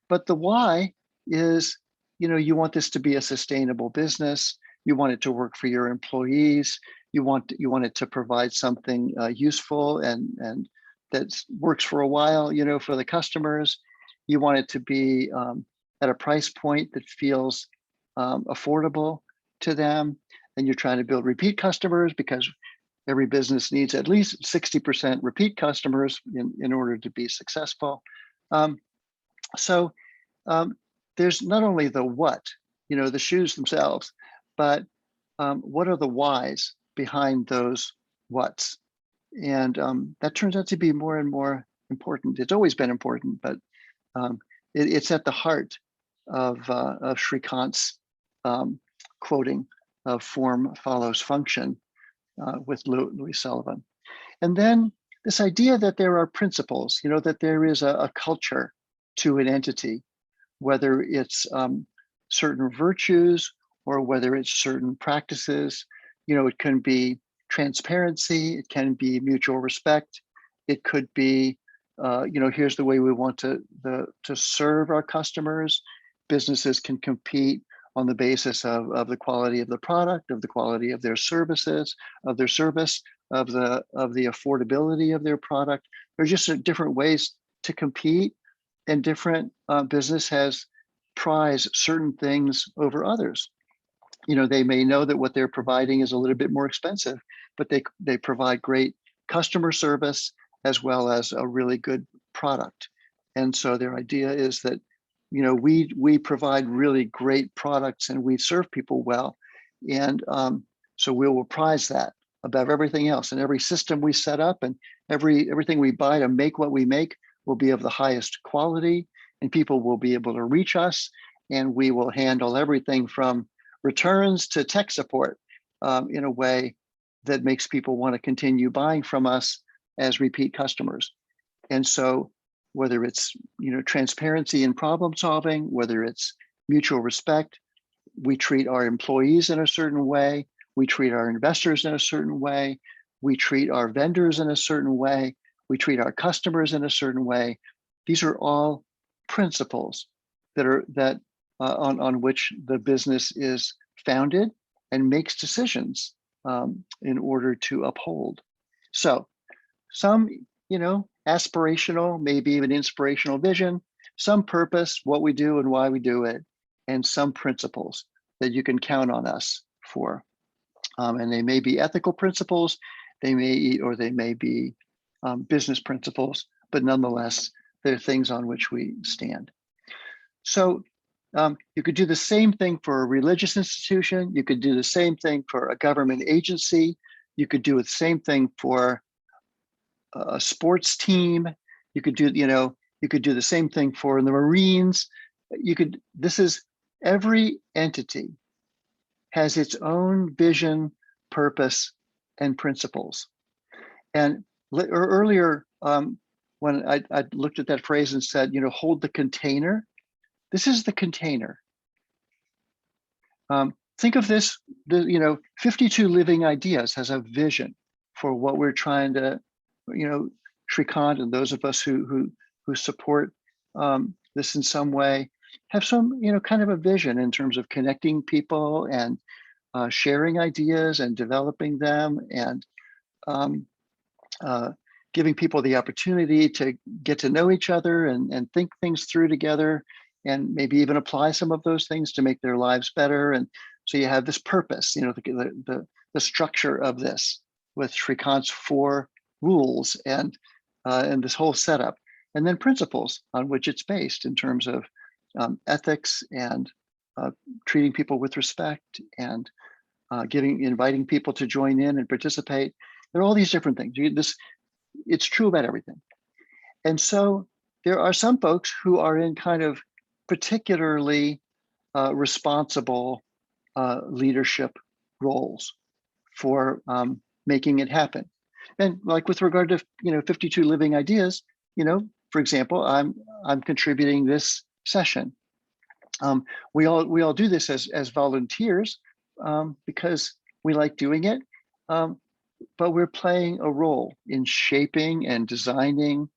but the why is, you want this to be a sustainable business. You want it to work for your employees. You want it to provide something useful and that works for a while, for the customers. You want it to be at a price point that feels affordable to them. And you're trying to build repeat customers, because every business needs at least 60% repeat customers in order to be successful. So there's not only the what, the shoes themselves, but what are the whys behind those whats? And that turns out to be more and more important. It's always been important, but it's at the heart of Shrikant's quoting of form follows function with Louis Sullivan. And then this idea that there are principles, that there is a culture to an entity, whether it's certain virtues or whether it's certain practices. It can be transparency, it can be mutual respect, it could be, here's the way we want to serve our customers. Businesses can compete on the basis of the quality of the product, of the quality of their services, of their service, of the affordability of their product. There's just different ways to compete, and different business has prized certain things over others. They may know that what they're providing is a little bit more expensive, but they provide great customer service as well as a really good product. And so their idea is that, we provide really great products and we serve people well. And so we will prize that above everything else. And every system we set up and everything we buy to make what we make will be of the highest quality, and people will be able to reach us, and we will handle everything from returns to tech support in a way that makes people want to continue buying from us as repeat customers. And so whether it's transparency in problem solving, whether it's mutual respect, We treat our employees in a certain way. We treat our investors in a certain way. We treat our vendors in a certain way. We treat our customers in a certain way. These are all principles that on which the business is founded and makes decisions in order to uphold. So some, aspirational, maybe even inspirational vision, some purpose, what we do and why we do it, and some principles that you can count on us for. And they may be ethical principles, they may be business principles, but nonetheless, they're things on which we stand. So you could do the same thing for a religious institution. You could do the same thing for a government agency. You could do the same thing for a sports team. You could do, you could do the same thing for the Marines. Every entity has its own vision, purpose, and principles. And earlier, when I looked at that phrase and said, hold the container, this is the container. Think of this, 52 Living Ideas has a vision for what we're trying to, Shrikant and those of us who support this in some way have some, kind of a vision in terms of connecting people and sharing ideas and developing them and giving people the opportunity to get to know each other and think things through together and maybe even apply some of those things to make their lives better. And so you have this purpose, the structure of this with Shrikant's 4 rules and this whole setup, and then principles on which it's based in terms of ethics and treating people with respect and inviting people to join in and participate. There are all these different things. It's true about everything. And so there are some folks who are in kind of particularly responsible leadership roles for making it happen. And like with regard to 52 Living Ideas, for example, I'm contributing this session. We all do this as volunteers because we like doing it, but we're playing a role in shaping and designing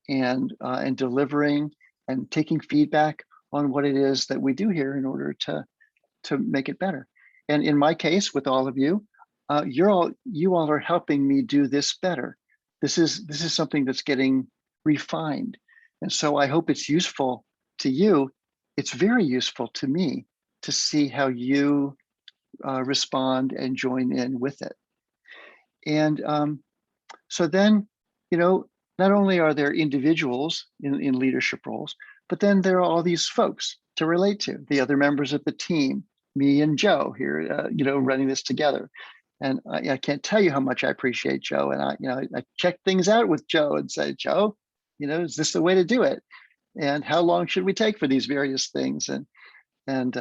and delivering and taking feedback on what it is that we do here in order to make it better. And in my case, with all of you, you all are helping me do this better. This is something that's getting refined, and so I hope it's useful to you. It's very useful to me to see how you respond and join in with it. And so then, not only are there individuals in leadership roles, but then there are all these folks to relate to, the other members of the team, me and Joe here, running this together. And I can't tell you how much I appreciate Joe. And I check things out with Joe and say, Joe, is this the way to do it? And how long should we take for these various things? And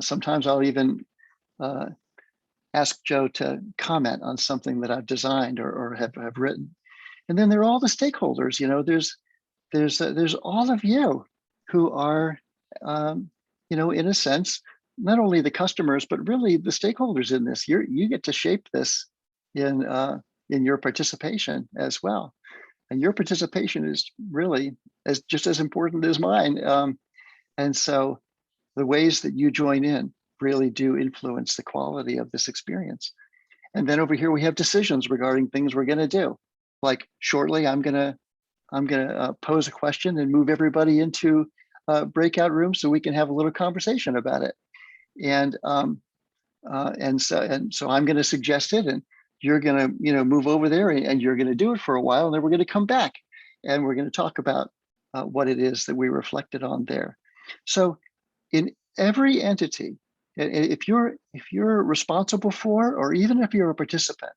sometimes I'll even ask Joe to comment on something that I've designed or have written. And then there are all the stakeholders. There's all of you who are, in a sense, not only the customers, but really the stakeholders in this. You get to shape this in your participation as well. And your participation is really just as important as mine. And so the ways that you join in really do influence the quality of this experience. And then over here we have decisions regarding things we're going to do. Like shortly, I'm gonna pose a question and move everybody into breakout rooms so we can have a little conversation about it. And so I'm going to suggest it, and you're going to move over there, and you're going to do it for a while, and then we're going to come back, and we're going to talk about what it is that we reflected on there. So in every entity, if you're responsible for, or even if you're a participant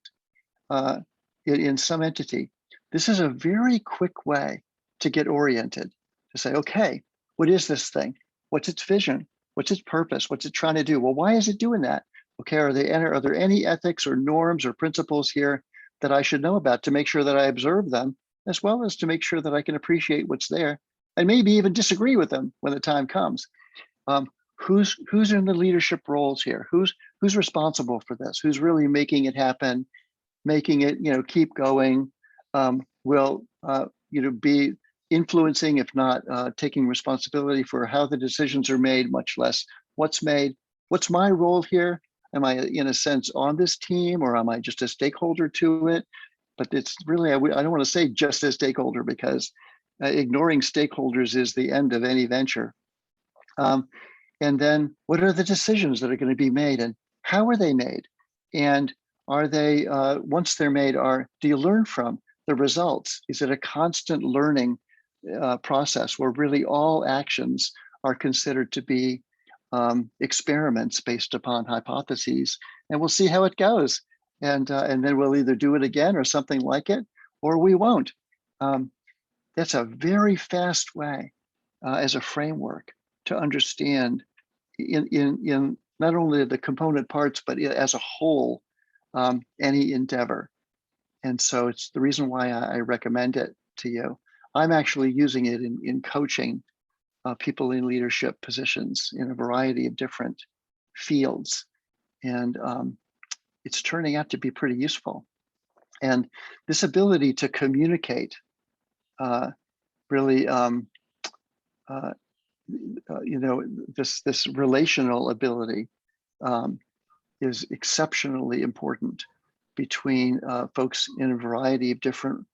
in some entity, this is a very quick way to get oriented, to say, okay, what is this thing? What's its vision? What's its purpose? What's it trying to do? Well, why is it doing that? Okay, are there any ethics or norms or principles here that I should know about to make sure that I observe them, as well as to make sure that I can appreciate what's there and maybe even disagree with them when the time comes? who's in the leadership roles here? Who's responsible for this? Who's really making it happen, making it, keep going? Will be influencing, if not taking responsibility for how the decisions are made, much less what's made. What's my role here? Am I, in a sense, on this team, or am I just a stakeholder to it? But it's really, I don't want to say just a stakeholder, because ignoring stakeholders is the end of any venture. And then what are the decisions that are going to be made, and how are they made? And are they, once they're made, do you learn from the results? Is it a constant learning process where really all actions are considered to be experiments based upon hypotheses, and we'll see how it goes, and then we'll either do it again or something like it, or we won't. That's a very fast way as a framework to understand in not only the component parts, but as a whole, any endeavor. And so it's the reason why I recommend it to you. I'm actually using it in coaching people in leadership positions in a variety of different fields. And it's turning out to be pretty useful. And this ability to communicate really, this relational ability is exceptionally important between folks in a variety of different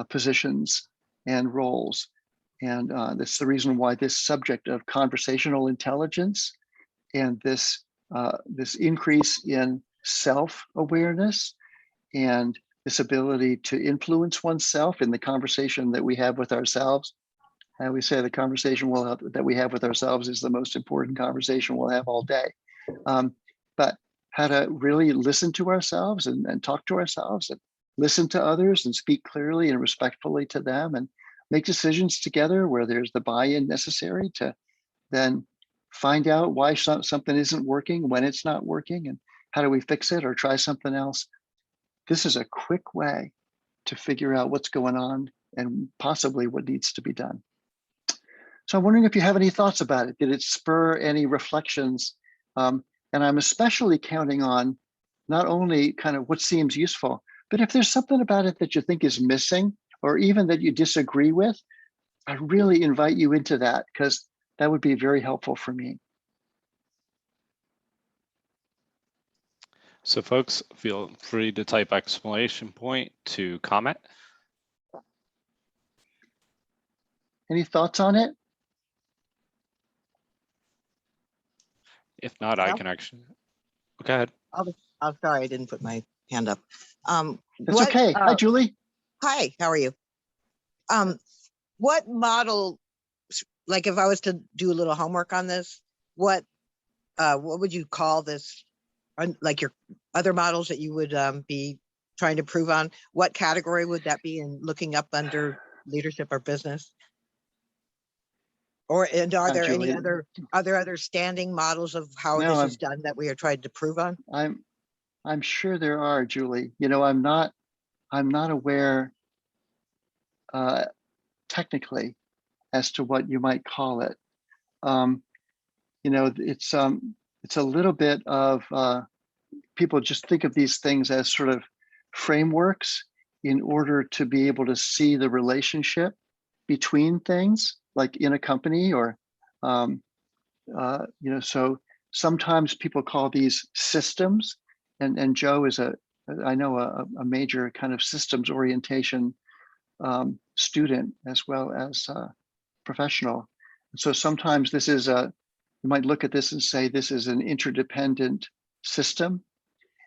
positions and roles. And that's the reason why this subject of conversational intelligence and this increase in self-awareness and this ability to influence oneself in the conversation that we have with ourselves. And we say the conversation that we have with ourselves is the most important conversation we'll have all day. But how to really listen to ourselves and talk to ourselves, and listen to others and speak clearly and respectfully to them, and make decisions together where there's the buy-in necessary to then find out why something isn't working, when it's not working, and how do we fix it or try something else. This is a quick way to figure out what's going on and possibly what needs to be done. So I'm wondering if you have any thoughts about it. Did it spur any reflections? And I'm especially counting on not only kind of what seems useful, but if there's something about it that you think is missing, or even that you disagree with, I really invite you into that, because that would be very helpful for me. So folks, feel free to type exclamation point to comment. Any thoughts on it? If not, I can actually, go ahead. I'm sorry, I didn't put my hand up. That's okay. Hi, Julie. Hi, how are you? What model, like if I was to do a little homework on this, what would you call this? Like your other models that you would be trying to prove on, what category would that be in looking up under leadership or business? Or, and are there Julie, any other standing models of how this is done that we are trying to prove on? I'm sure there are, Julie. I'm not aware technically as to what you might call it. It's a little bit of people just think of these things as sort of frameworks in order to be able to see the relationship between things, like in a company, or so sometimes people call these systems, and Joe is I know a major kind of systems orientation student as well as professional. So sometimes this is you might look at this and say this is an interdependent system,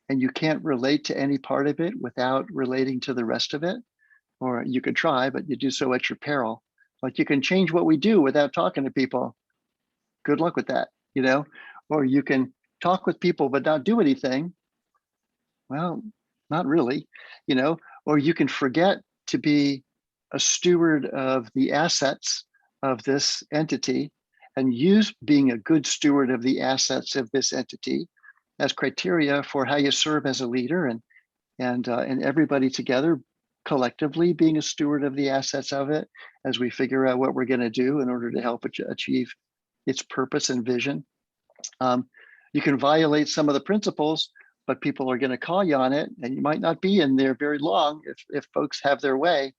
and you can't relate to any part of it without relating to the rest of it. Or you could try, but you do so at your peril. Like, you can change what we do without talking to people. Good luck with that, or you can talk with people but not do anything. Well, not really, or you can forget to be a steward of the assets of this entity and use being a good steward of the assets of this entity as criteria for how you serve as a leader, and everybody together collectively being a steward of the assets of it as we figure out what we're going to do in order to help it achieve its purpose and vision. You can violate some of the principles, but people are going to call you on it, and you might not be in there very long if folks have their way,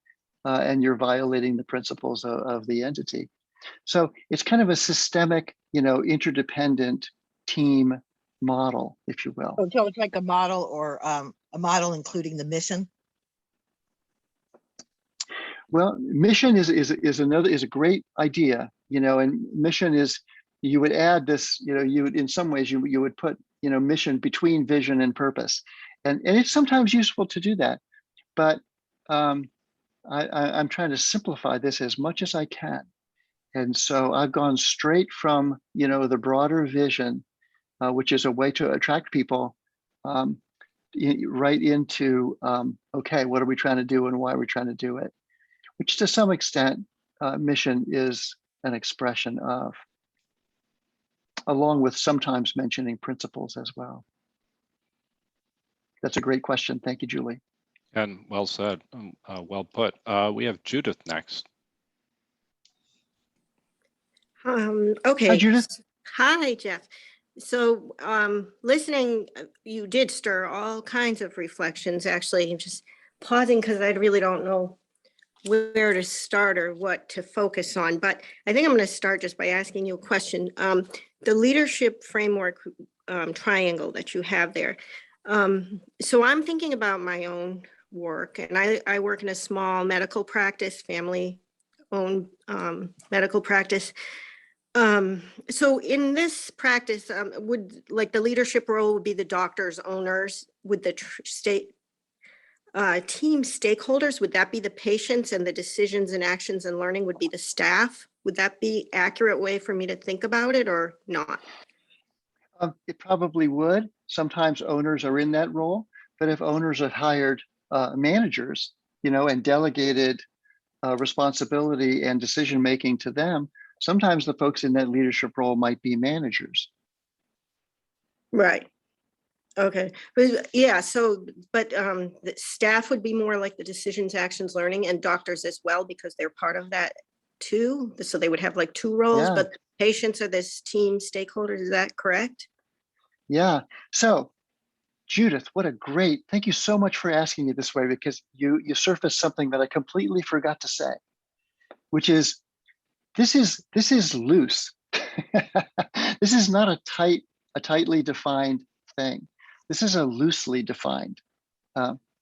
and you're violating the principles of the entity. So it's kind of a systemic, interdependent team model, if you will. So it's like a model, or a model including the mission. Well, mission is a great idea, and mission is, you would add this, you would, in some ways, you would put, mission between vision and purpose, and it's sometimes useful to do that, but I'm trying to simplify this as much as I can, and so I've gone straight from the broader vision, which is a way to attract people, right into okay, what are we trying to do and why are we trying to do it? Which to some extent, mission is an expression of, along with sometimes mentioning principles as well. That's a great question. Thank you, Julie. And well said, well put. We have Judith next. Okay. Hi, Judith. Hi, Jeff. So listening, you did stir all kinds of reflections, actually, and just pausing because I really don't know where to start or what to focus on. But I think I'm going to start just by asking you a question. The leadership framework triangle that you have there. So I'm thinking about my own work, and I work in a small medical practice, family-owned medical practice. So in this practice, would like the leadership role would be the doctors, owners, would the state team stakeholders, would that be the patients, and the decisions and actions and learning would be the staff? Would that be accurate way for me to think about it, or not? It probably would. Sometimes owners are in that role, but if owners have hired managers, and delegated responsibility and decision-making to them, sometimes the folks in that leadership role might be managers. Right. Okay. But yeah, so, but the staff would be more like the decisions, actions, learning, and doctors as well, because they're part of that too. So they would have like two roles, Yeah. but patients are this team stakeholders. Is that correct? Yeah. So Judith, thank you so much for asking it this way, because you surfaced something that I completely forgot to say, which is, this is loose. This is not a tightly defined thing. This is a loosely defined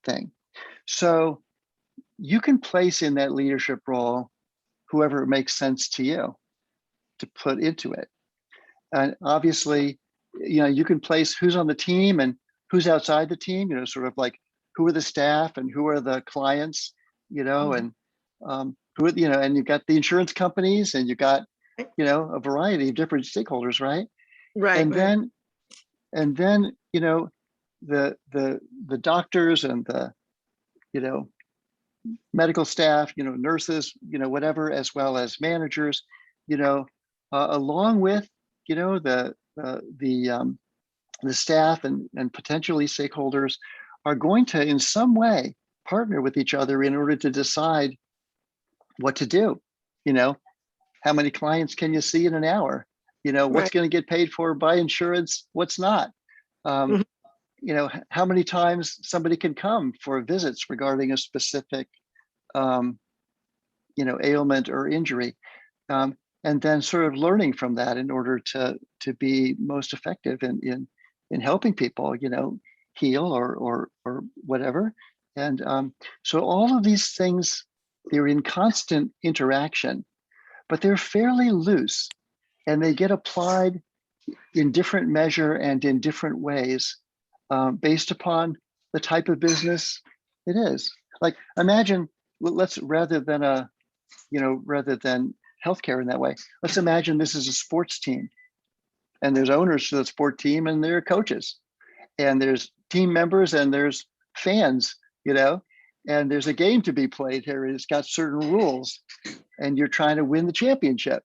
thing. So you can place in that leadership role whoever makes sense to you to put into it. And obviously, you can place who's on the team and who's outside the team, sort of like who are the staff and who are the clients, and who, and you've got the insurance companies, and you've got, a variety of different stakeholders, right? Right. And then, the doctors and the, medical staff, nurses, whatever, as well as managers, along with, the staff and potentially stakeholders are going to, in some way, partner with each other in order to decide what to do. How many clients can you see in an hour? What's Right. going to get paid for by insurance? What's not? Mhm. How many times somebody can come for visits regarding a specific, ailment or injury, and then sort of learning from that in order to be most effective in helping people, heal or whatever. And so all of these things, they're in constant interaction, but they're fairly loose, and they get applied in different measure and in different ways based upon the type of business it is. Like, imagine, rather than healthcare in that way, let's imagine this is a sports team, and there's owners to the sport team, and there are coaches, and there's team members, and there's fans, and there's a game to be played here. It's got certain rules, and you're trying to win the championship,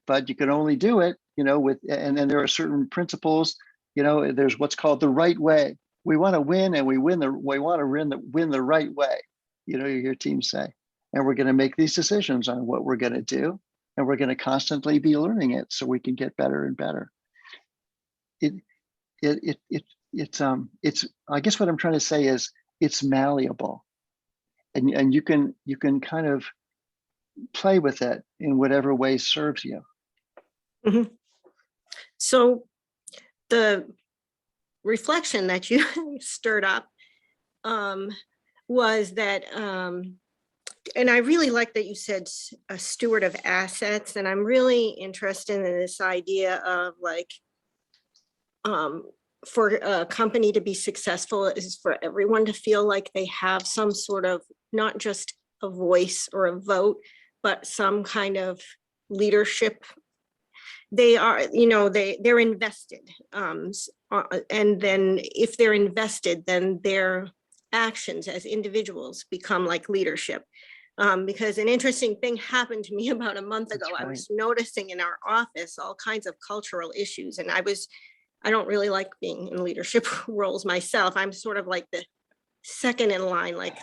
but you can only do it, and then there are certain principles. There's what's called the right way. We want to win, and we want to win the right way. You hear teams say, and we're going to make these decisions on what we're going to do, and we're going to constantly be learning it so we can get better and better. it's I guess what I'm trying to say is it's malleable, and you can kind of play with it in whatever way serves you. Mhm. So the reflection that you stirred up was that, and I really like that you said a steward of assets, and I'm really interested in this idea of like, for a company to be successful is for everyone to feel like they have some sort of, not just a voice or a vote, but some kind of leadership. They are, they're invested. And then if they're invested, then their actions as individuals become like leadership. Because an interesting thing happened to me about a month ago. That's I was noticing in our office all kinds of cultural issues, and I don't really like being in leadership roles myself. I'm sort of like the second in line, like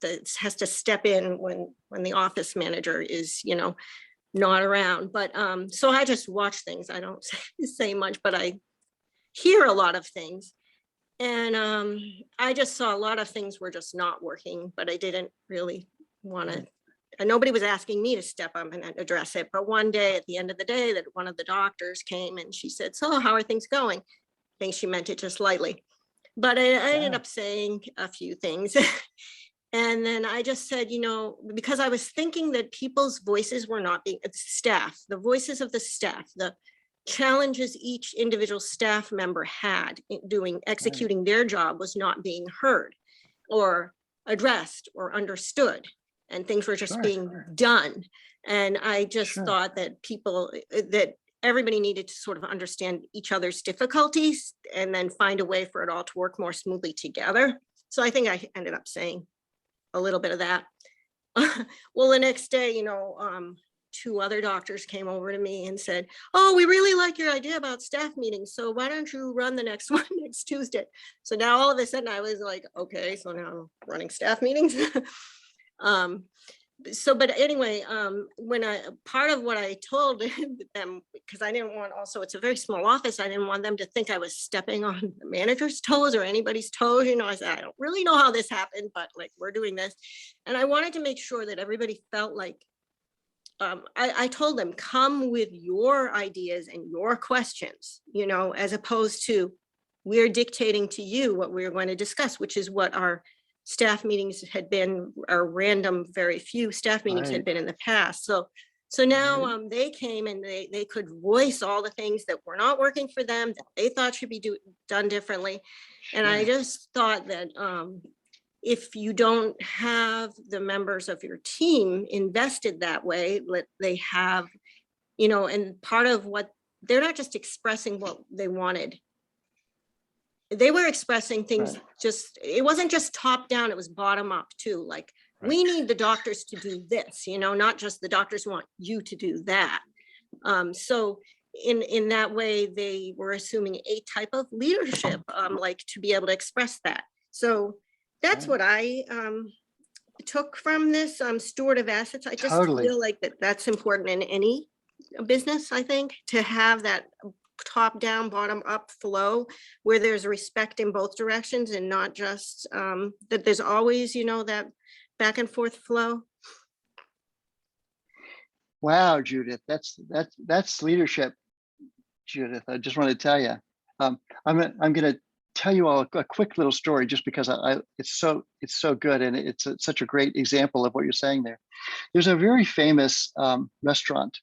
that has to step in when the office manager is, not around. But so I just watch things. I don't say much, but I hear a lot of things. And I just saw a lot of things were just not working, but I didn't really want to. And nobody was asking me to step up and address it. But one day at the end of the day, that one of the doctors came and she said, "So how are things going?" I think she meant it just lightly. But I ended up saying a few things. And then I just said, because I was thinking that people's voices were not being, the voices of the staff, the challenges each individual staff member had in executing their job was not being heard or addressed or understood. And things were just being done. And I just thought that that everybody needed to sort of understand each other's difficulties and then find a way for it all to work more smoothly together. So I think I ended up saying a little bit of that. Well, the next day, two other doctors came over to me and said, "Oh, we really like your idea about staff meetings. So why don't you run the next one next Tuesday?" So now all of a sudden I was like, okay, so now I'm running staff meetings. But anyway, when part of what I told them, because I didn't want, also it's a very small office, I didn't want them to think I was stepping on the manager's toes or anybody's toes. I said, "I don't really know how this happened, but like we're doing this." And I wanted to make sure that everybody felt like, I told them, come with your ideas and your questions, as opposed to we're dictating to you what we're going to discuss, which is what our staff meetings had been, or random, very few staff meetings had been in the past. So now they came and they could voice all the things that were not working for them, that they thought should be done differently. And I just thought that if you don't have the members of your team invested that way, they have, and part of what they're not just expressing what they wanted. They were expressing things, it wasn't just top down, it was bottom up too. Like, we need the doctors to do this, not just the doctors want you to do that. So in that way, they were assuming a type of leadership, like to be able to express that. So that's what I took from this steward of assets. I just feel like that's important in any business, I think, to have that top down, bottom up flow where there's respect in both directions and not just that there's always, that back and forth flow. Wow, Judith, that's leadership, Judith. I just want to tell you, I'm going to tell you all a quick little story just because it's so good, and it's such a great example of what you're saying there. There's a very famous restaurant,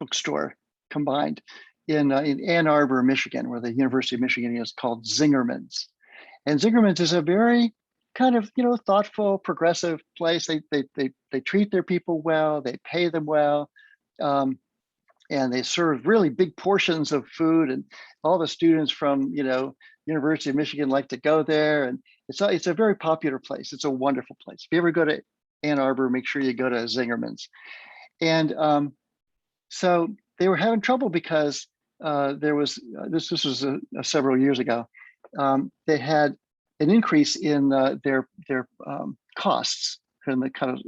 bookstore combined in Ann Arbor, Michigan, where the University of Michigan is, called Zingerman's. And Zingerman's is a very kind of, thoughtful, progressive place. They treat their people well, they pay them well, and they serve really big portions of food. And all the students from, University of Michigan like to go there. And it's a very popular place. It's a wonderful place. If you ever go to Ann Arbor, make sure you go to Zingerman's. And so they were having trouble because there was this was several years ago. They had an increase in their costs and the kind of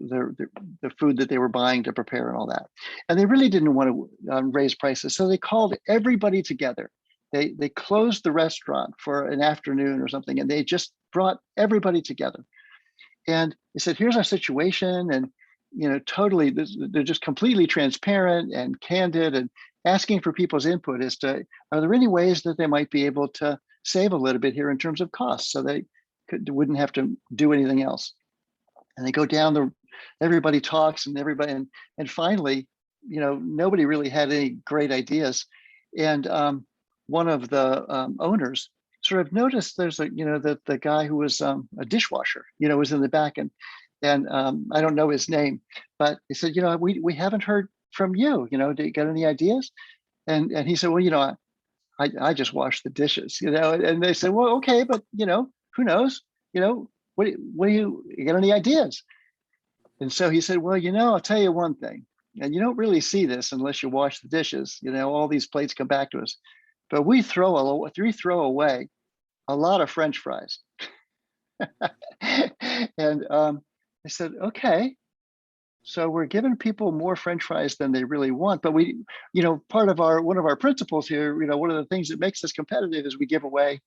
the food that they were buying to prepare and all that, and they really didn't want to raise prices. So they called everybody together they closed the restaurant for an afternoon or something, and they just brought everybody together. And they said, here's our situation. And, totally, they're just completely transparent and candid and asking for people's input as to, are there any ways that they might be able to save a little bit here in terms of costs so they wouldn't have to do anything else. And they go down everybody talks and everybody, and finally, nobody really had any great ideas. And one of the owners sort of noticed there's the guy who was a dishwasher, was in the back, and I don't know his name, but he said, we haven't heard from you, do you got any ideas? And he said, well, I just wash the dishes, and they said, well, okay, but who knows, what do you got any ideas? And so he said, well, I'll tell you one thing, and you don't really see this unless you wash the dishes, all these plates come back to us, but we throw away a lot of French fries. And I said, okay, so we're giving people more French fries than they really want, but we, one of our principles here, one of the things that makes us competitive is we give away,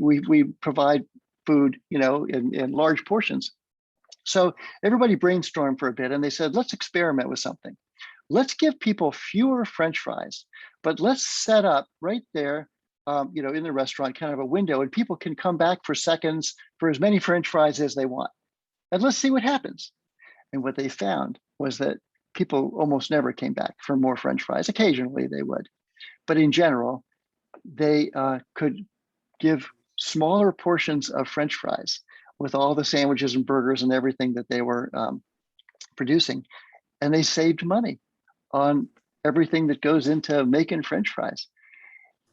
we provide food, in large portions. So everybody brainstormed for a bit, and they said, let's experiment with something. Let's give people fewer French fries, but let's set up right there, in the restaurant, kind of a window, and people can come back for seconds for as many French fries as they want. And let's see what happens. And what they found was that people almost never came back for more French fries. Occasionally they would, but in general, they could give smaller portions of French fries with all the sandwiches and burgers and everything that they were producing. And they saved money on everything that goes into making French fries.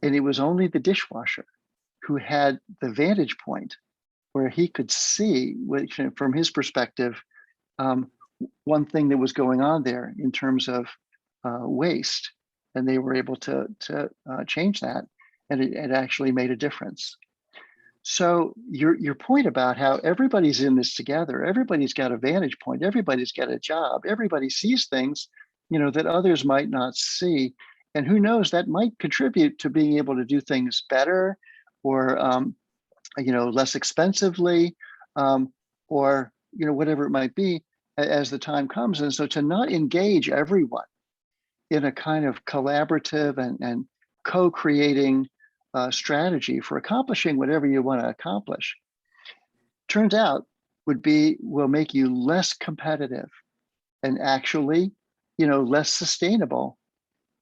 And it was only the dishwasher who had the vantage point where he could see, which, from his perspective, one thing that was going on there in terms of waste, and they were able to change that, and it actually made a difference. So your point about how everybody's in this together, everybody's got a vantage point, everybody's got a job, everybody sees things, that others might not see, and who knows, that might contribute to being able to do things better, or less expensively, or whatever it might be as the time comes. And so to not engage everyone in a kind of collaborative and co-creating strategy for accomplishing whatever you want to accomplish, turns out will make you less competitive and actually, less sustainable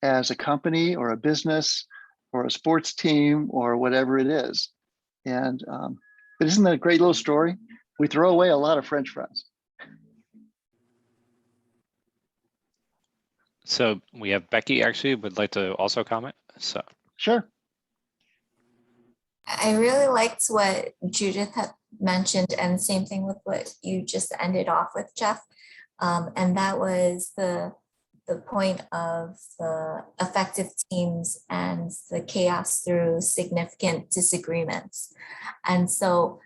as a company or a business or a sports team or whatever it is. And but isn't that a great little story? We throw away a lot of French fries. So we have Becky actually would like to also comment. So Sure. I really liked what Judith had mentioned, and same thing with what you just ended off with, Jeff. And that was the point of the effective teams and the chaos through significant disagreements. And so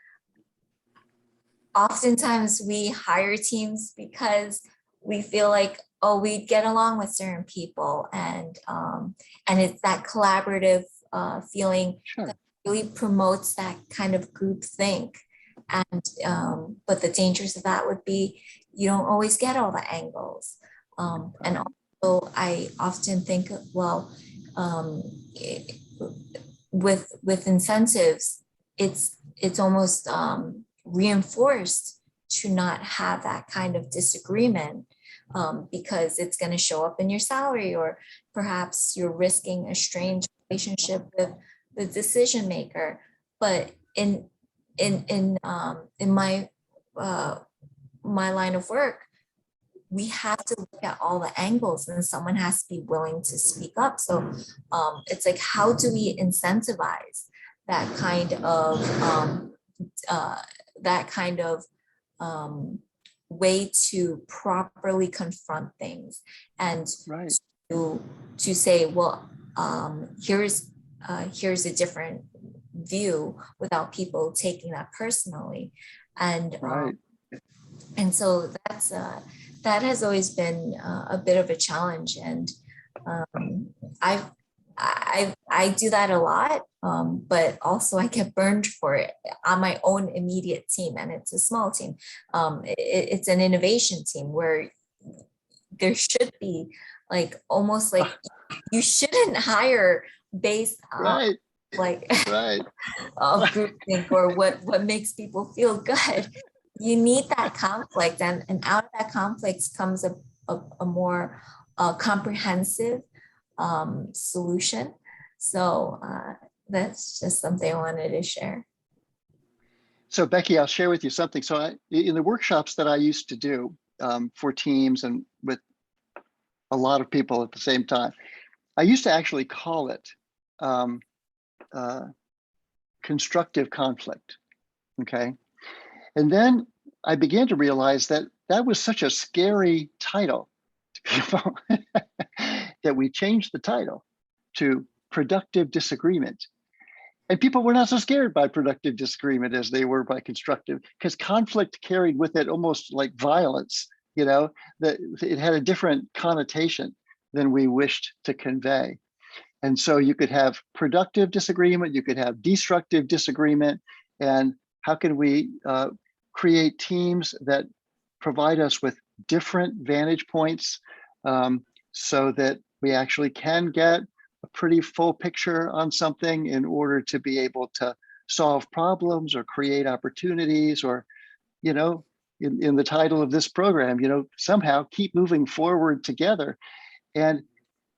oftentimes we hire teams because we feel like, oh, we get along with certain people, and it's that collaborative feeling. Sure. That really promotes that kind of group think. And but the dangers of that would be you don't always get all the angles. And also I often think, well, with incentives, it's almost reinforced to not have that kind of disagreement, because it's going to show up in your salary, or perhaps you're risking a strained relationship with the decision maker. But in my line of work, we have to look at all the angles, and someone has to be willing to speak up. So it's like, how do we incentivize that kind of way to properly confront things, and Right. to say, well, here's a different view, without people taking that personally. And Right. and so that has always been a bit of a challenge. And I do that a lot, but also I get burned for it on my own immediate team, and it's a small team. It's an innovation team where there should be like almost like you shouldn't hire based on Right, like right. groupthink or what makes people feel good. You need that conflict, and out of that conflict comes a more comprehensive solution. So that's just something I wanted to share. So Becky, I'll share with you something. So in the workshops that I used to do for teams and with a lot of people at the same time, I used to actually call it constructive conflict, okay? And then I began to realize that that was such a scary title to people that we changed the title to productive disagreement. And people were not so scared by productive disagreement as they were by constructive, because conflict carried with it almost like violence, you know, that it had a different connotation than we wished to convey. And so you could have productive disagreement, you could have destructive disagreement, and how can we create teams that provide us with different vantage points so that we actually can get a pretty full picture on something in order to be able to solve problems or create opportunities, or, you know, in the title of this program, you know, somehow keep moving forward together. And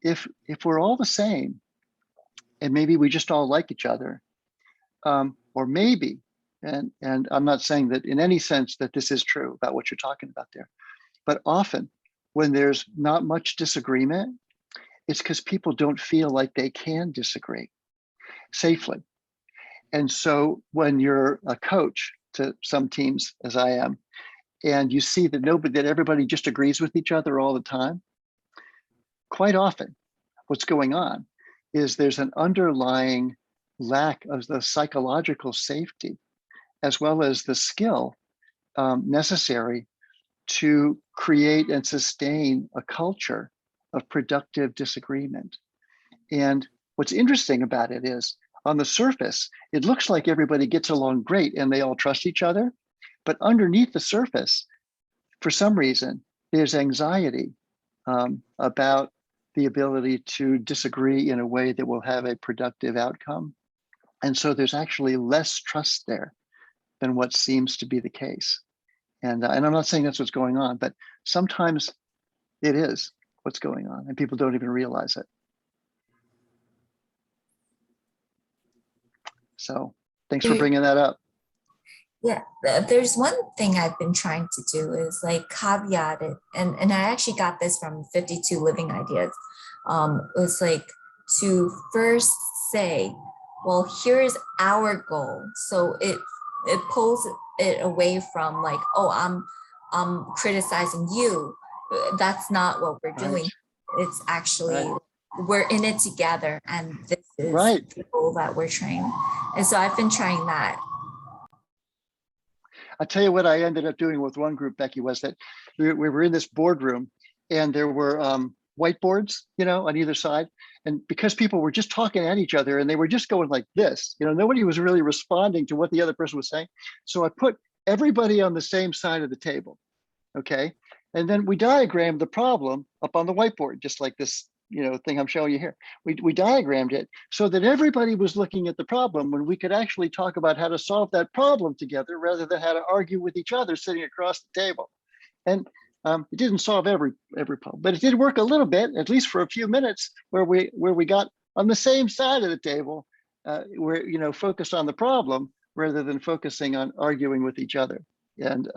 if we're all the same, and maybe we just all like each other, or maybe, and I'm not saying that in any sense that this is true about what you're talking about there, but often when there's not much disagreement, it's because people don't feel like they can disagree safely. And so when you're a coach to some teams, as I am, and you see that everybody just agrees with each other all the time, quite often what's going on is there's an underlying lack of the psychological safety as well as the skill necessary to create and sustain a culture of productive disagreement. And what's interesting about it is, on the surface, it looks like everybody gets along great and they all trust each other. But underneath the surface, for some reason, there's anxiety about the ability to disagree in a way that will have a productive outcome. And so there's actually less trust there than what seems to be the case. And I'm not saying that's what's going on, but sometimes it is what's going on and people don't even realize it. So thanks for bringing that up. Yeah, there's one thing I've been trying to do is like caveat it, and I actually got this from 52 Living Ideas. It was like to first say, well, here's our goal. So it pulls it away from like, oh, I'm criticizing you. That's not what we're doing. It's actually we're in it together, and this is the goal that we're trying. And so I've been trying that. I'll tell you what I ended up doing with one group, Becky, was that we were in this boardroom and there were whiteboards, you know, on either side. And because people were just talking at each other and they were just going like this, you know, nobody was really responding to what the other person was saying. So I put everybody on the same side of the table, okay? And then we diagrammed the problem up on the whiteboard, just like this, you know, thing I'm showing you here. We diagrammed it so that everybody was looking at the problem when we could actually talk about how to solve that problem together rather than how to argue with each other sitting across the table. And it didn't solve every problem, but it did work a little bit, at least for a few minutes, where we got on the same side of the table, where, you know, focused on the problem rather than focusing on arguing with each other. And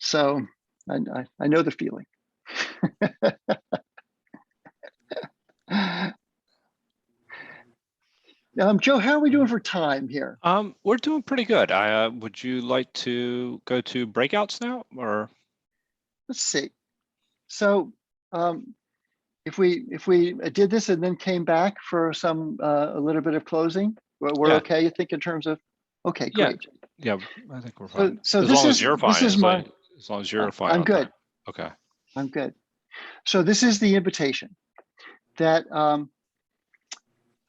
so I know the feeling. Joe, how are we doing for time here? We're doing pretty good. Would you like to go to breakouts now, or? Let's see. So if we did this and then came back for some a little bit of closing, we're okay, you think, in terms of? Okay, great. Yeah, I think we're fine. So as long as you're fine. As long as you're fine. I'm good. Okay. I'm good. So this is the invitation that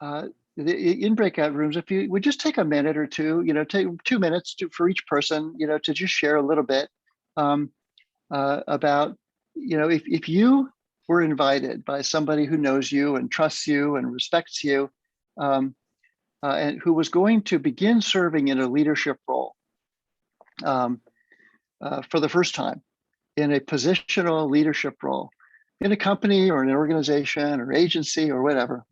in breakout rooms, if you would just take a minute or two, take 2 minutes for each person, to just share a little bit about, if you were invited by somebody who knows you and trusts you and respects you, and who was going to begin serving in a leadership role for the first time, in a positional leadership role in a company or an organization or agency or whatever.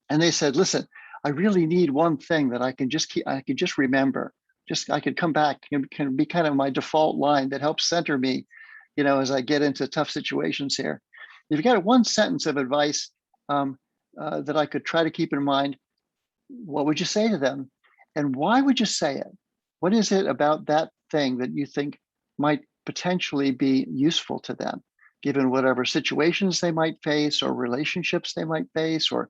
And they said, listen, I really need one thing that I can just remember. I could come back and can be kind of my default line that helps center me, as I get into tough situations here. If you got one sentence of advice that I could try to keep in mind, what would you say to them? And why would you say it? What is it about that thing that you think might potentially be useful to them, given whatever situations they might face or relationships they might face or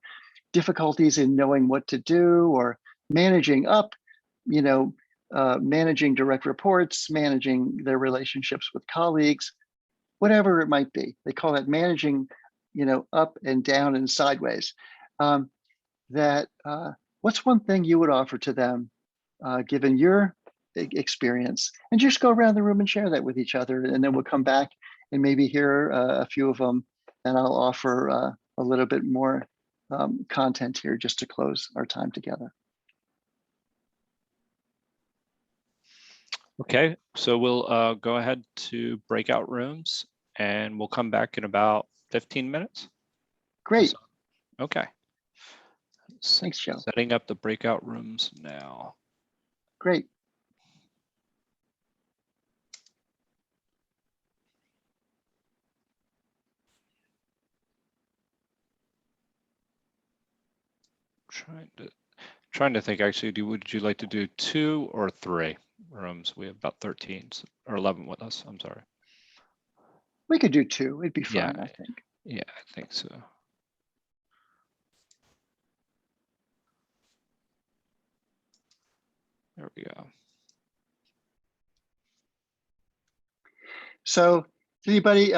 difficulties in knowing what to do or managing up, managing direct reports, managing their relationships with colleagues, whatever it might be. They call that managing, up and down and sideways. What's one thing you would offer to them, given your experience? And just go around the room and share that with each other. And then we'll come back and maybe hear a few of them. And I'll offer a little bit more content here just to close our time together. Okay, so we'll go ahead to breakout rooms and we'll come back in about 15 minutes. Great. Okay. Thanks, Joe. Setting up the breakout rooms now. Great. Trying to think, actually, would you like to do 2 or 3 rooms? We have about 13 or 11 with us. I'm sorry. We could do 2. It'd be fine, Yeah, I think. Yeah, I think so. There we go. So anybody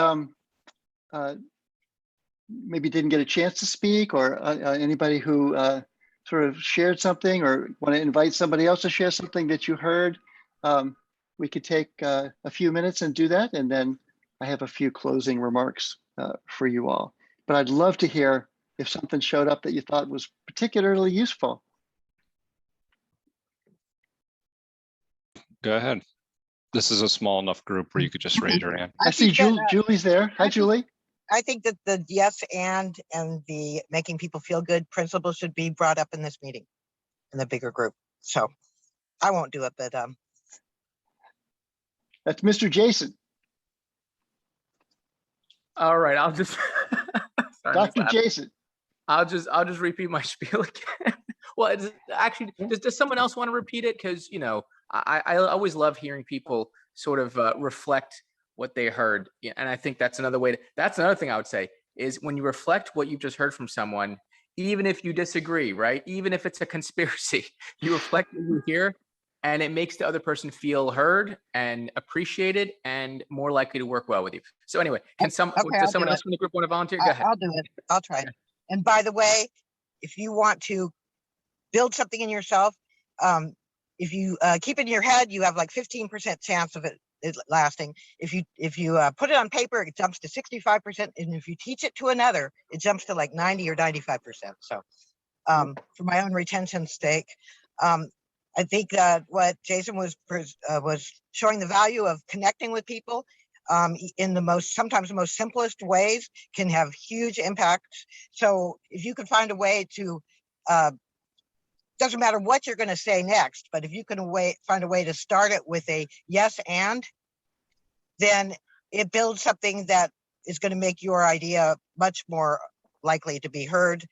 maybe didn't get a chance to speak, or anybody who sort of shared something or want to invite somebody else to share something that you heard, we could take a few minutes and do that. And then I have a few closing remarks for you all. But I'd love to hear if something showed up that you thought was particularly useful. Go ahead. This is a small enough group where you could just raise your hand. I see Julie's there. Hi, Julie. I think that the yes and the making people feel good principle should be brought up in this meeting in the bigger group. So I won't do it, but That's Mr. Jason. All right, I'll just sorry, Dr. Jason. I'll just repeat my spiel again. Well, it's actually, does someone else want to repeat it? Because I always love hearing people sort of reflect what they heard, and I think that's another way. That's another thing I would say is when you reflect what you've just heard from someone, even if you disagree, right? Even if it's a conspiracy, you reflect what you hear, and it makes the other person feel heard and appreciated and more likely to work well with you. So anyway, does someone else in the group want to volunteer? Go ahead. I'll do it. I'll try. And by the way, if you want to build something in yourself, if you keep it in your head, you have like 15% chance of it lasting. If you put it on paper, it jumps to 65%, and if you teach it to another, it jumps to like 90 or 95%. So for my own retention sake, I think that what Jason was showing the value of connecting with people in the sometimes the most simplest ways can have huge impacts. So if you can find a way to, doesn't matter what you're going to say next, but if you can find a way to start it with a yes and, then it builds something that is going to make your idea much more likely to be heard,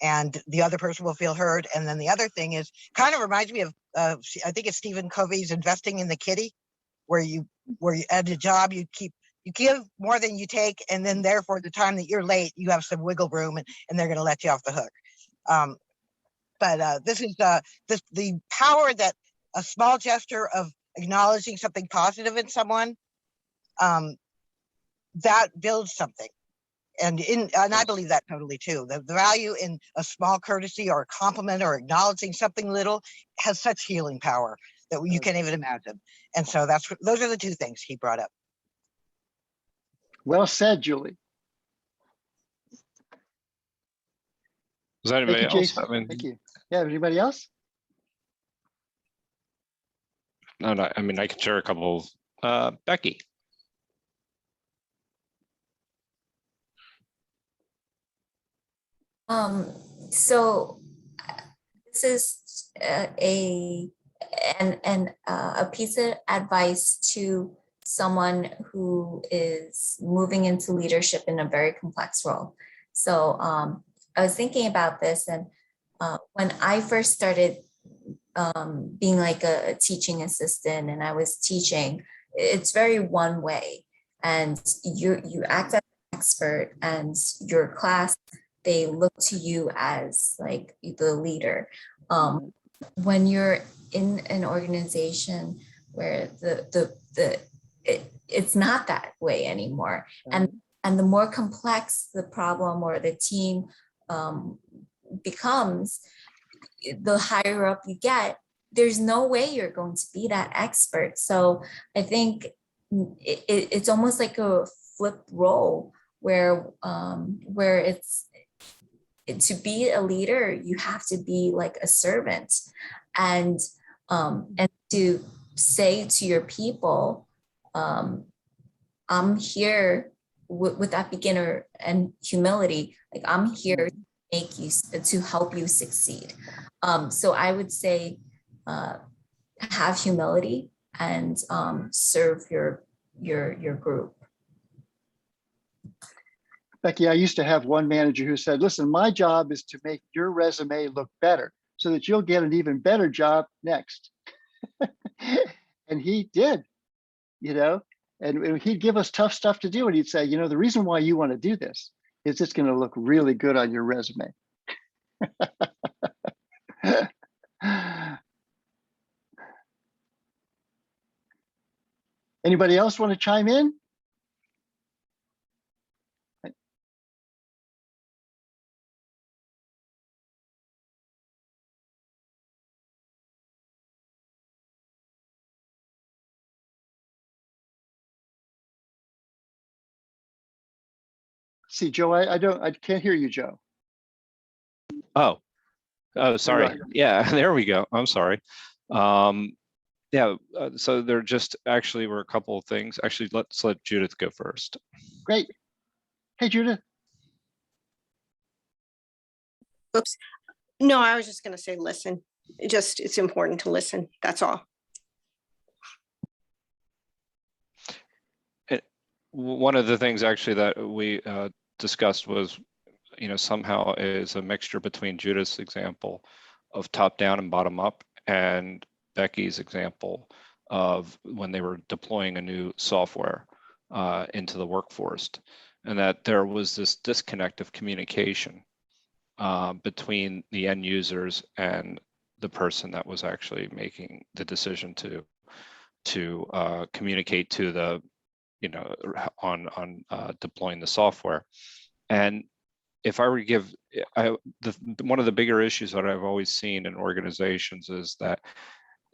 and the other person will feel heard. And then the other thing is, kind of reminds me of, I think it's Stephen Covey's Investing in the Kitty, where you at a job, you give more than you take, and then therefore the time that you're late, you have some wiggle room, and they're going to let you off the hook. But this is the power that a small gesture of acknowledging something positive in someone, that builds something. And I believe that totally too. The value in a small courtesy or a compliment or acknowledging something little has such healing power that you can't even imagine. And so those are the two things he brought up. Well said, Julie. Does anybody Thank you, else? Jason. I mean, Thank you. Yeah, anybody else? no, I mean, I could share a couple. Becky. So this is a piece of advice to someone who is moving into leadership in a very complex role. So I was thinking about this, and when I first started being like a teaching assistant and I was teaching, it's very one way, and you act as an expert, and your class, they look to you as like the leader. When you're in an organization where it's not that way anymore, and the more complex the problem or the team becomes, the higher up you get, there's no way you're going to be that expert. So I think it's almost like a flip role where it's, to be a leader, you have to be like a servant, and to say to your people, I'm here with that beginner and humility, like I'm here to make you, to help you succeed. So I would say have humility and serve your group. Becky, I used to have one manager who said, listen, my job is to make your resume look better so that you'll get an even better job next. And he did, and he'd give us tough stuff to do. And he'd say, the reason why you want to do this is it's going to look really good on your resume. Anybody else want to chime in? See, Joe, I can't hear you, Joe. Oh, sorry. Right. Yeah, there we go. I'm sorry. Yeah, so there just actually were a couple of things. Actually, let's let Judith go first. Great. Hey, Judith. Oops. No, I was just going to say, listen. It's important to listen. That's all. One of the things actually that we discussed was, somehow is a mixture between Judith's example of top down and bottom up, and Becky's example of when they were deploying a new software into the workforce, and that there was this disconnect of communication between the end users and the person that was actually making the decision to communicate to the, on deploying the software. And if I were to give, one of the bigger issues that I've always seen in organizations is that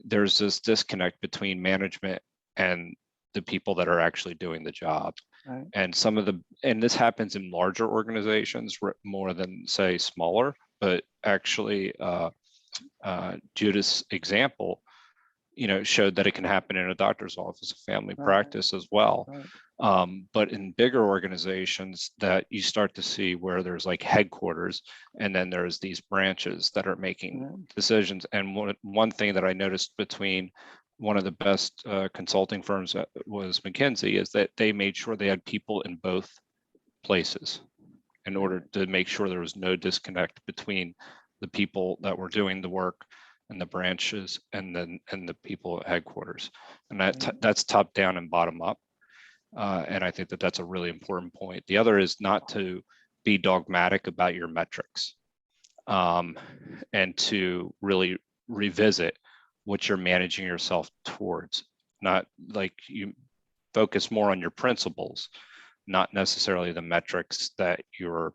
there's this disconnect between management and the people that are actually doing the job. Right. And this happens in larger organizations more than, say, smaller, but actually Judith's example, showed that it can happen in a doctor's office, a family practice as well. Right. But in bigger organizations that you start to see where there's like headquarters, and then there's these branches that are making decisions. And one thing that I noticed between one of the best consulting firms that was McKinsey is that they made sure they had people in both places in order to make sure there was no disconnect between the people that were doing the work and the branches and the people at headquarters. And that's top down and bottom up. And I think that that's a really important point. The other is not to be dogmatic about your metrics, and to really revisit what you're managing yourself towards. Not like you focus more on your principles, not necessarily the metrics that you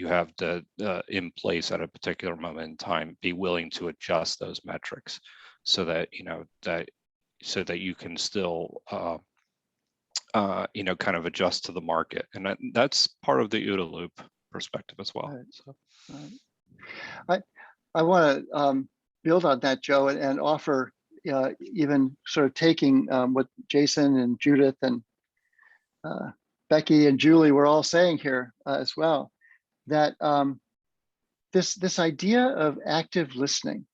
have to in place at a particular moment in time. Be willing to adjust those metrics so that so that you can still kind of adjust to the market, and that's part of the OODA loop perspective as well. Right. So. Right. I want to build on that, Joe, and offer even sort of taking what Jason and Judith and Becky and Julie were all saying here as well, that this idea of active listening,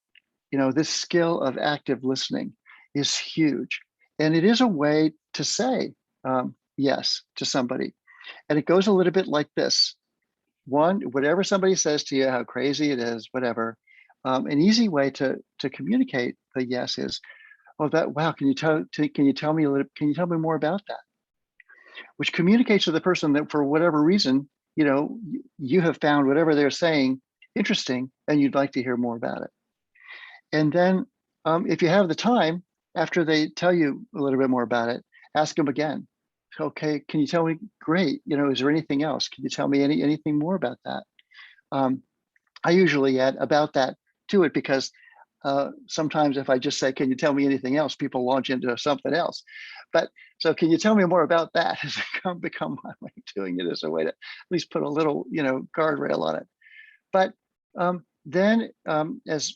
this skill of active listening is huge. And it is a way to say yes to somebody. And it goes a little bit like this. One, whatever somebody says to you, how crazy it is, whatever, an easy way to communicate the yes is, oh, wow, can you tell me more about that? Which communicates to the person that for whatever reason, you have found whatever they're saying interesting and you'd like to hear more about it. And then if you have the time, after they tell you a little bit more about it, ask them again. Okay, can you tell me? Great. Is there anything else? Can you tell me anything more about that? I usually add about that to it because sometimes if I just say, can you tell me anything else? People launch into something else. But so can you tell me more about that? Has become my way of doing it as a way to at least put a little, guardrail on it. But then as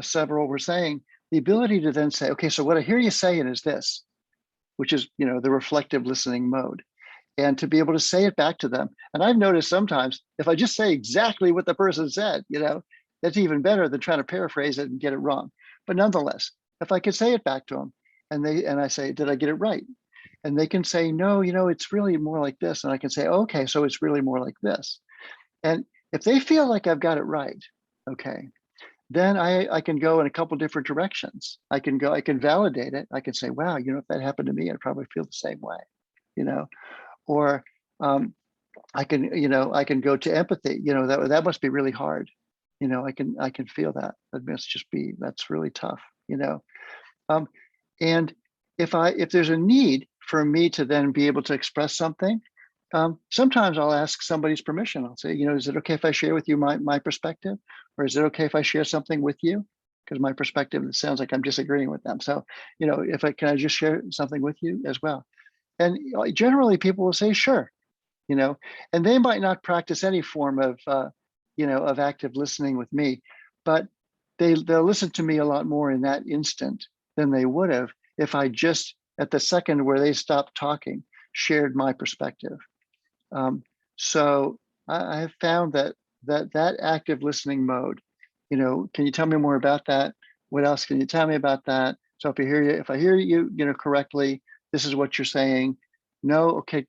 several were saying, the ability to then say, okay, so what I hear you saying is this, which is, the reflective listening mode, and to be able to say it back to them. And I've noticed sometimes if I just say exactly what the person said, that's even better than trying to paraphrase it and get it wrong. But nonetheless, if I could say it back to them and I say, did I get it right? And they can say, no, it's really more like this. And I can say, okay, so it's really more like this. And if they feel like I've got it right, okay, then I can go in a couple different directions. I can validate it. I can say, wow, if that happened to me, I'd probably feel the same way, or I can go to empathy. That must be really hard. I can feel that. That's really tough. And if there's a need for me to then be able to express something, sometimes I'll ask somebody's permission. I'll say, is it okay if I share with you my perspective, or is it okay if I share something with you? Because my perspective, it sounds like I'm disagreeing with them. So, can I just share something with you as well? And generally, people will say, sure. And they might not practice any form of, of active listening with me, but they'll listen to me a lot more in that instant than they would have if I just at the second where they stopped talking shared my perspective. So I have found that active listening mode, can you tell me more about that? What else can you tell me about that? So if I hear you, correctly, this is what you're saying. No, okay,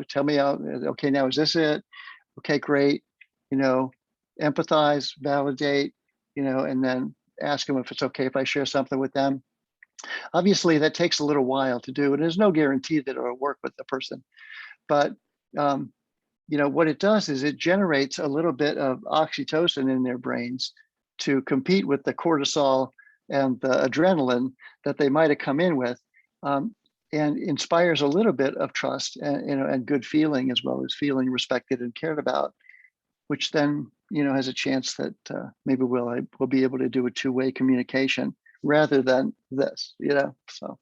tell me out. Okay, now is this it? Okay, great. Empathize, validate, and then ask them if it's okay if I share something with them. Obviously, that takes a little while to do, and there's no guarantee that it'll work with the person. But what it does is it generates a little bit of oxytocin in their brains to compete with the cortisol and the adrenaline that they might have come in with, and inspires a little bit of trust and good feeling, as well as feeling respected and cared about, which then has a chance that maybe we'll be able to do a two-way communication rather than this. So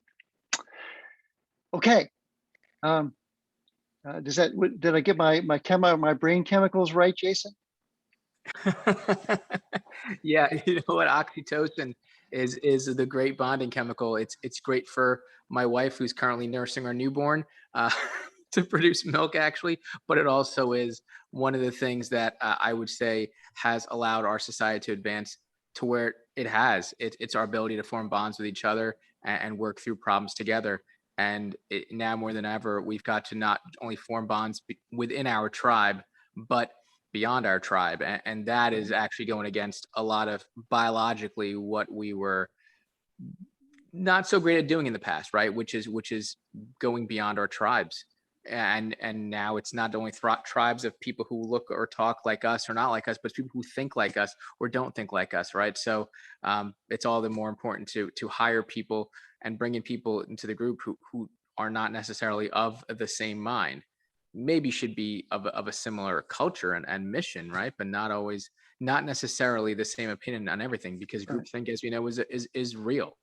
okay. Did I get my brain chemicals right, Jason? Yeah, you know what, oxytocin is the great bonding chemical. It's great for my wife who's currently nursing our newborn to produce milk, actually, but it also is one of the things that I would say has allowed our society to advance to where it has. It's our ability to form bonds with each other and work through problems together. And now more than ever, we've got to not only form bonds within our tribe, but beyond our tribe. And that is actually going against a lot of biologically what we were not so great at doing in the past, right? Which is going beyond our tribes. And now it's not only tribes of people who look or talk like us or not like us, but people who think like us or don't think like us, right? So it's all the more important to hire people and bring in people into the group who are not necessarily of the same mind. maybe should be of a similar culture and mission, right? But not necessarily the same opinion on everything, because Right. groupthink, as we know, is real.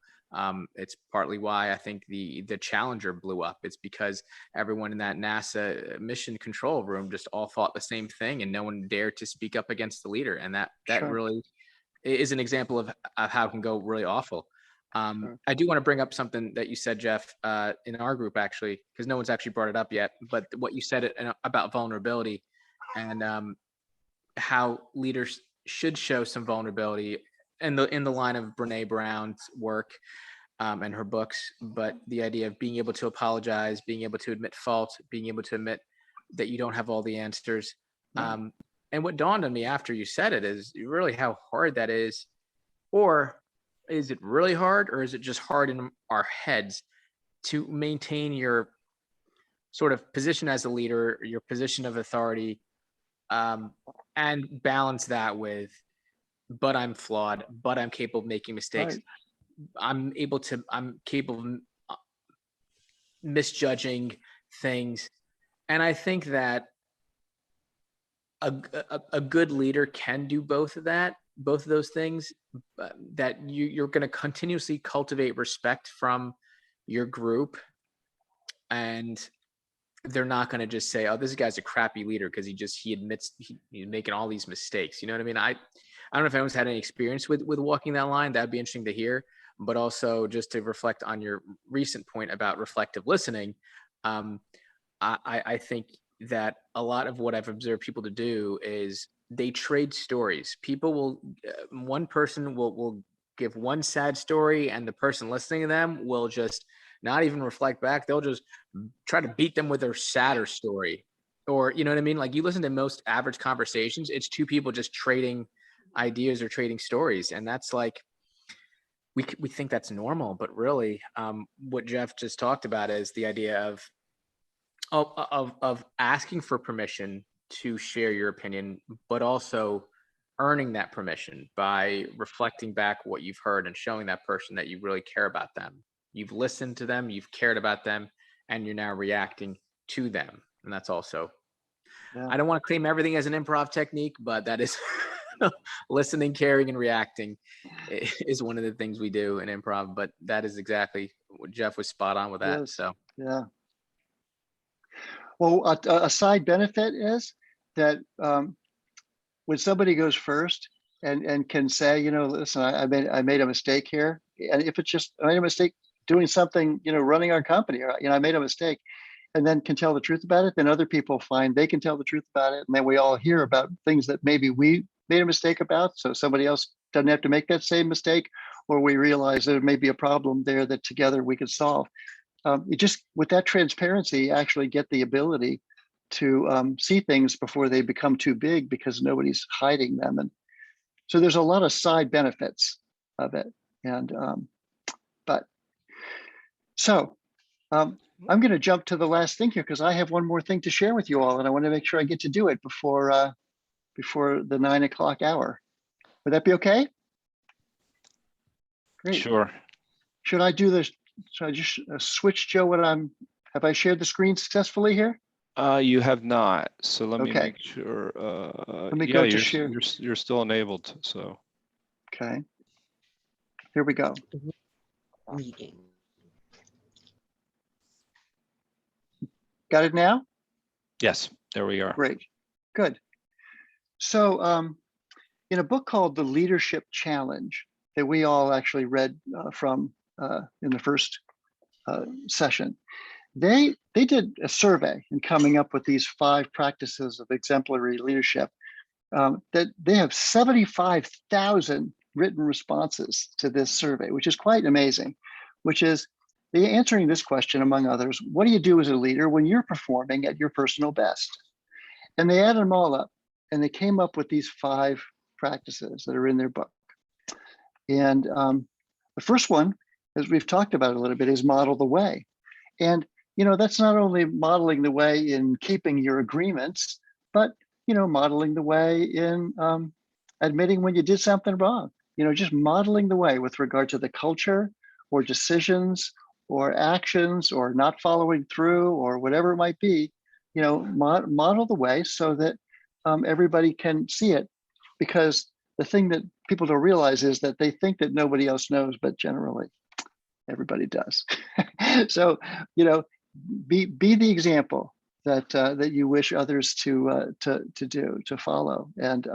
It's partly why I think the Challenger blew up. It's because everyone in that NASA mission control room just all thought the same thing, and no one dared to speak up against the leader. And that Sure. really is an example of how it can go really awful. Sure. I do want to bring up something that you said, Jeff, in our group, actually, because no one's actually brought it up yet. But what you said about vulnerability, and how leaders should show some vulnerability in the line of Brene Brown's work, and her books. But the idea of being able to apologize, being able to admit fault, being able to admit that you don't have all the answers. Right. And what dawned on me after you said it is really how hard that is. Or is it really hard, or is it just hard in our heads to maintain your sort of position as a leader, your position of authority, and balance that with, but I'm flawed, but I'm capable of making mistakes. Right. I'm capable of misjudging things. And I think that a good leader can do both of those things, that you're going to continuously cultivate respect from your group, and they're not going to just say, oh, this guy's a crappy leader because he admits he's making all these mistakes. You know what I mean? I don't know if anyone's had any experience with walking that line. That'd be interesting to hear. But also, just to reflect on your recent point about reflective listening, I think that a lot of what I've observed people to do is they trade stories. People will, one person will give one sad story, and the person listening to them will just not even reflect back. They'll just try to beat them with their sadder story. Or, you know what I mean? Like, you listen to most average conversations, it's two people just trading ideas or trading stories. And that's like, we think that's normal, but really, what Jeff just talked about is the idea of asking for permission to share your opinion, but also earning that permission by reflecting back what you've heard and showing that person that you really care about them. You've listened to them, you've cared about them, and you're now reacting to them. And that's also, Yeah. I don't want to claim everything as an improv technique, but that is listening, caring, and reacting is one of the things we do in improv. But that is exactly what Jeff was spot on with that. Yes. So Yeah. Well, a side benefit is that when somebody goes first and can say, you know, listen, I made a mistake here, and if it's just I made a mistake doing something, you know, running our company, or I made a mistake, and then can tell the truth about it, then other people find they can tell the truth about it, and then we all hear about things that maybe we made a mistake about, so somebody else doesn't have to make that same mistake, or we realize there may be a problem there that together we could solve. You just, with that transparency, actually get the ability to see things before they become too big because nobody's hiding them. And so there's a lot of side benefits of it. And I'm going to jump to the last thing here because I have one more thing to share with you all, and I want to make sure I get to do it before the 9 o'clock hour. Would that be okay? Great. Sure. Should I do this? Should I just switch, Joe, have I shared the screen successfully here? You have not. So let me Okay. make sure. Let me Yeah, go to share. you're still enabled. So Okay. Here we go. Meeting. Got it now? yes, there we are. Great. Good. So in a book called The Leadership Challenge that we all actually read from in the first session, they did a survey in coming up with these 5 practices of exemplary leadership. That they have 75,000 written responses to this survey, which is quite amazing. Which is they answering this question, among others: what do you do as a leader when you're performing at your personal best? And they added them all up, and they came up with these 5 practices that are in their book. And the first one, as we've talked about a little bit, is model the way. And you know, that's not only modeling the way in keeping your agreements, but you know, modeling the way in admitting when you did something wrong. You know, just modeling the way with regard to the culture or decisions or actions or not following through or whatever it might be. model the way so that everybody can see it. Because the thing that people don't realize is that they think that nobody else knows, but generally everybody does. So, be the example that that you wish others to follow, and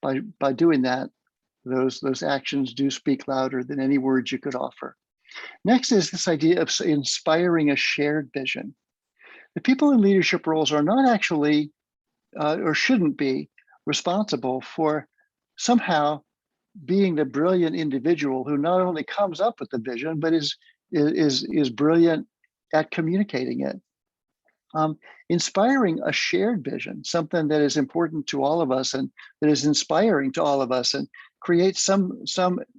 by doing that, those actions do speak louder than any words you could offer. Next is this idea of inspiring a shared vision. The people in leadership roles are not actually or shouldn't be responsible for somehow being the brilliant individual who not only comes up with the vision, but is brilliant at communicating it. Inspiring a shared vision, something that is important to all of us and that is inspiring to all of us, and create some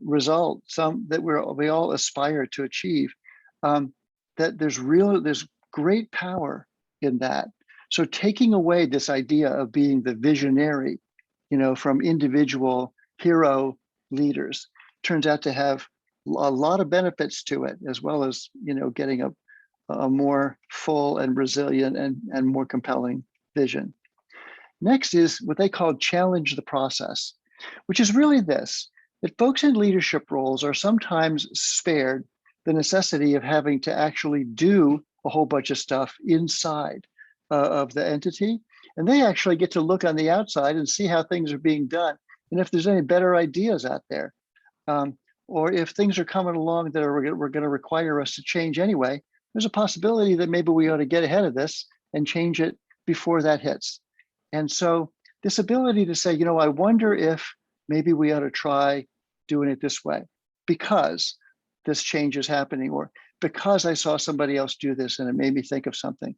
result, some that we all aspire to achieve. That there's great power in that. So taking away this idea of being the visionary, from individual hero leaders, turns out to have a lot of benefits to it, as well as getting a more full and resilient and more compelling vision. Next is what they call challenge the process, which is really this: that folks in leadership roles are sometimes spared the necessity of having to actually do a whole bunch of stuff inside of the entity. And they actually get to look on the outside and see how things are being done. And if there's any better ideas out there, or if things are coming along that are going to require us to change anyway, there's a possibility that maybe we ought to get ahead of this and change it before that hits. And so this ability to say, I wonder if maybe we ought to try doing it this way because this change is happening, or because I saw somebody else do this and it made me think of something.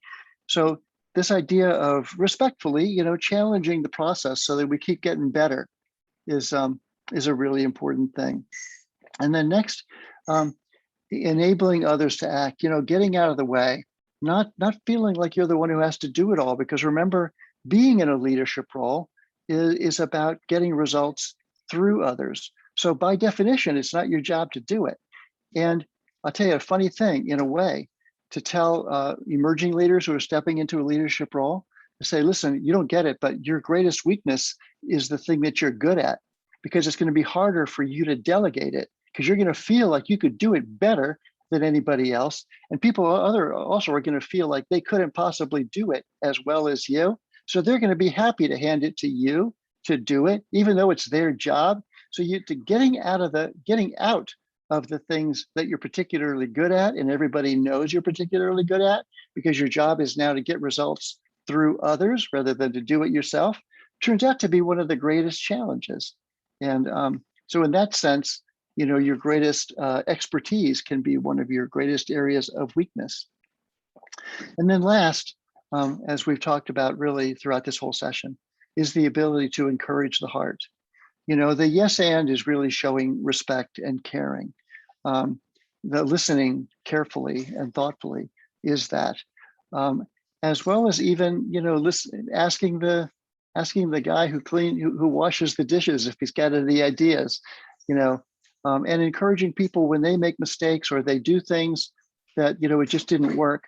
So this idea of respectfully, challenging the process so that we keep getting better is a really important thing. And then next, enabling others to act, getting out of the way, not feeling like you're the one who has to do it all. Because remember, being in a leadership role is about getting results through others. So by definition, it's not your job to do it. And I'll tell you a funny thing, in a way, to tell emerging leaders who are stepping into a leadership role, to say, listen, you don't get it, but your greatest weakness is the thing that you're good at, because it's going to be harder for you to delegate it, because you're going to feel like you could do it better than anybody else. And people also are going to feel like they couldn't possibly do it as well as you. So they're going to be happy to hand it to you to do it, even though it's their job. So getting out of the things that you're particularly good at, and everybody knows you're particularly good at, because your job is now to get results through others rather than to do it yourself, turns out to be one of the greatest challenges. And so in that sense, your greatest expertise can be one of your greatest areas of weakness. And then last, as we've talked about really throughout this whole session, is the ability to encourage the heart. The yes and is really showing respect and caring. The listening carefully and thoughtfully is that, as well as even asking the guy who washes the dishes if he's got any ideas, and encouraging people when they make mistakes or they do things that it just didn't work.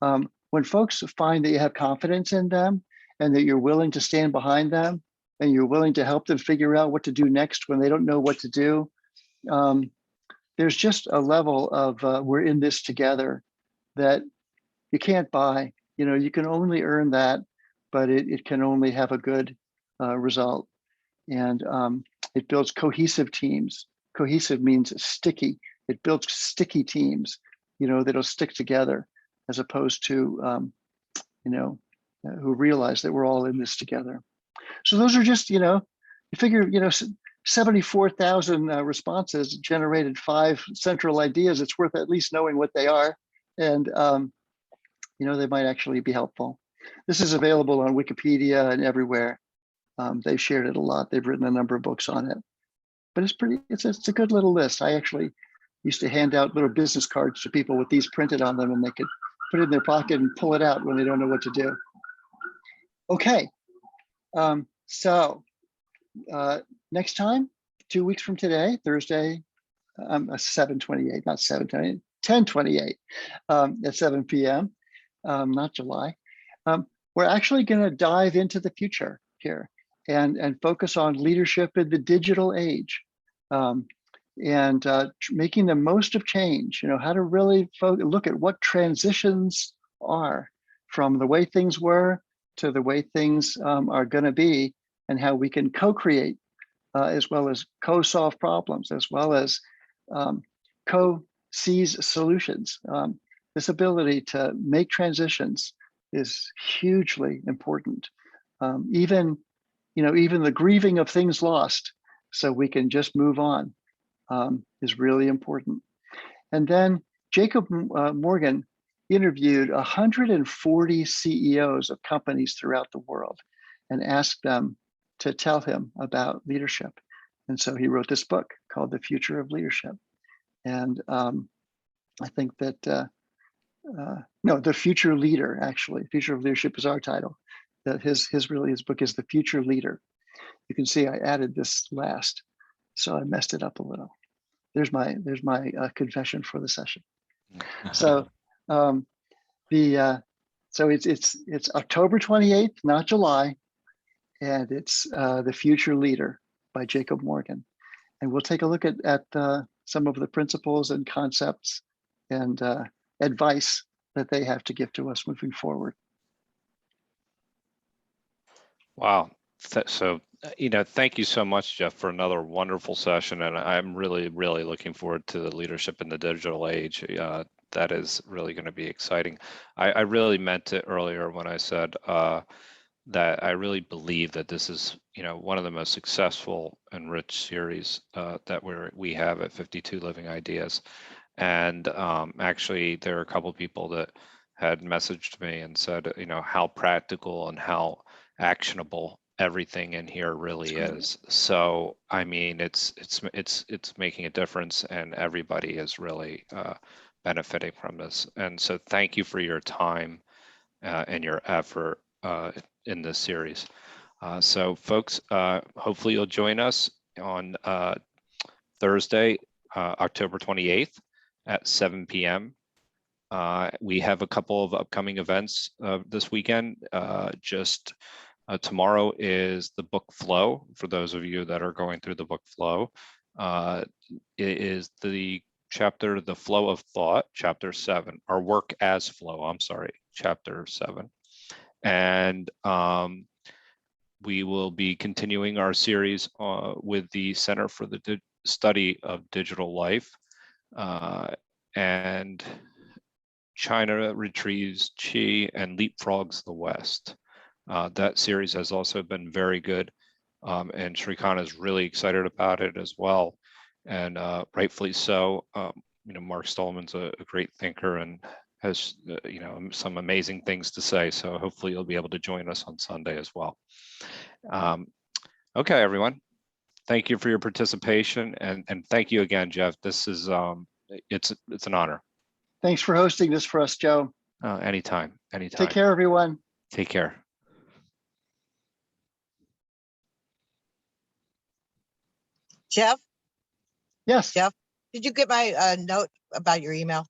When folks find that you have confidence in them and that you're willing to stand behind them and you're willing to help them figure out what to do next when they don't know what to do, there's just a level of we're in this together that you can't buy. You can only earn that, but it can only have a good result. And it builds cohesive teams. Cohesive means sticky. It builds sticky teams, that'll stick together, as opposed to, who realize that we're all in this together. So those are just, you figure, 74,000 responses generated 5 central ideas. It's worth at least knowing what they are. And, they might actually be helpful. This is available on Wikipedia and everywhere. They've shared it a lot. They've written a number of books on it. But it's a good little list. I actually used to hand out little business cards to people with these printed on them, and they could put it in their pocket and pull it out when they don't know what to do. Okay, so next time, 2 weeks from today, Thursday, 7/28, not 7/28, 10/28 at 7 p.m., not July. we're actually going to dive into the future here and focus on leadership in the digital age, and making the most of change. You know, how to really look at what transitions are from the way things were to the way things are going to be, and how we can co-create as well as co-solve problems, as well as co-seize solutions. This ability to make transitions is hugely important. Even the grieving of things lost, so we can just move on, is really important. And then Jacob Morgan interviewed 140 CEOs of companies throughout the world and asked them to tell him about leadership. And so he wrote this book called The Future of Leadership. And I think that, no, The Future Leader, actually. Future of Leadership is our title. That his book is The Future Leader. You can see I added this last, so I messed it up a little. There's my confession for the session. So so it's October 28th, not July, and it's The Future Leader by Jacob Morgan. And we'll take a look at some of the principles and concepts and advice that they have to give to us moving forward. Wow. So, thank you so much, Jeff, for another wonderful session. And I'm really, really looking forward to the leadership in the digital age. That is really going to be exciting. I really meant it earlier when I said that I really believe that this is, one of the most successful and rich series that we have at 52 Living Ideas. And actually, there are a couple of people that had messaged me and said, how practical and how actionable everything in here really is. So, I mean, it's making a difference, and everybody is really benefiting from this. And so, thank you for your time and your effort in this series. So, folks, hopefully you'll join us on Thursday, October 28th at 7 p.m. We have a couple of upcoming events this weekend. Tomorrow is the book flow. For those of you that are going through the book flow, it is the chapter, The Flow of Thought, chapter 7, or Work as Flow, I'm sorry, chapter 7. And we will be continuing our series with the Center for the Study of Digital Life. And China retrieves Qi and leapfrogs the West. That series has also been very good, and Shrikant is really excited about it as well, and rightfully so. Mark Stallman's a great thinker and has some amazing things to say. So hopefully you'll be able to join us on Sunday as well. Okay, everyone. Thank you for your participation, and thank you again, Jeff. This is it's an honor. Thanks for hosting this for us, Joe. Anytime. Take care, everyone. Take care. Jeff, Yes. Jeff, did you get my note about your email?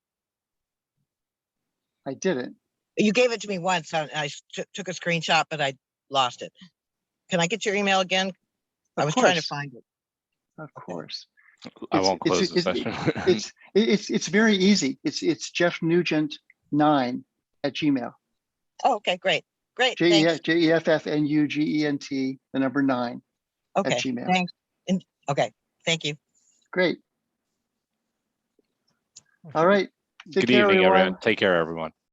I didn't. You gave it to me once, and I took a screenshot, but I lost it. Can I get your email again? I was trying to find it. Of course. I won't close the session. It's very easy. It's Jeff Nugent 9 at Gmail. Oh, okay, great. Thanks. JEFFNUGENT, the number 9 Okay, at Gmail. thanks. Okay, thank you. Great. All right. Good evening, everyone. Take care, everyone.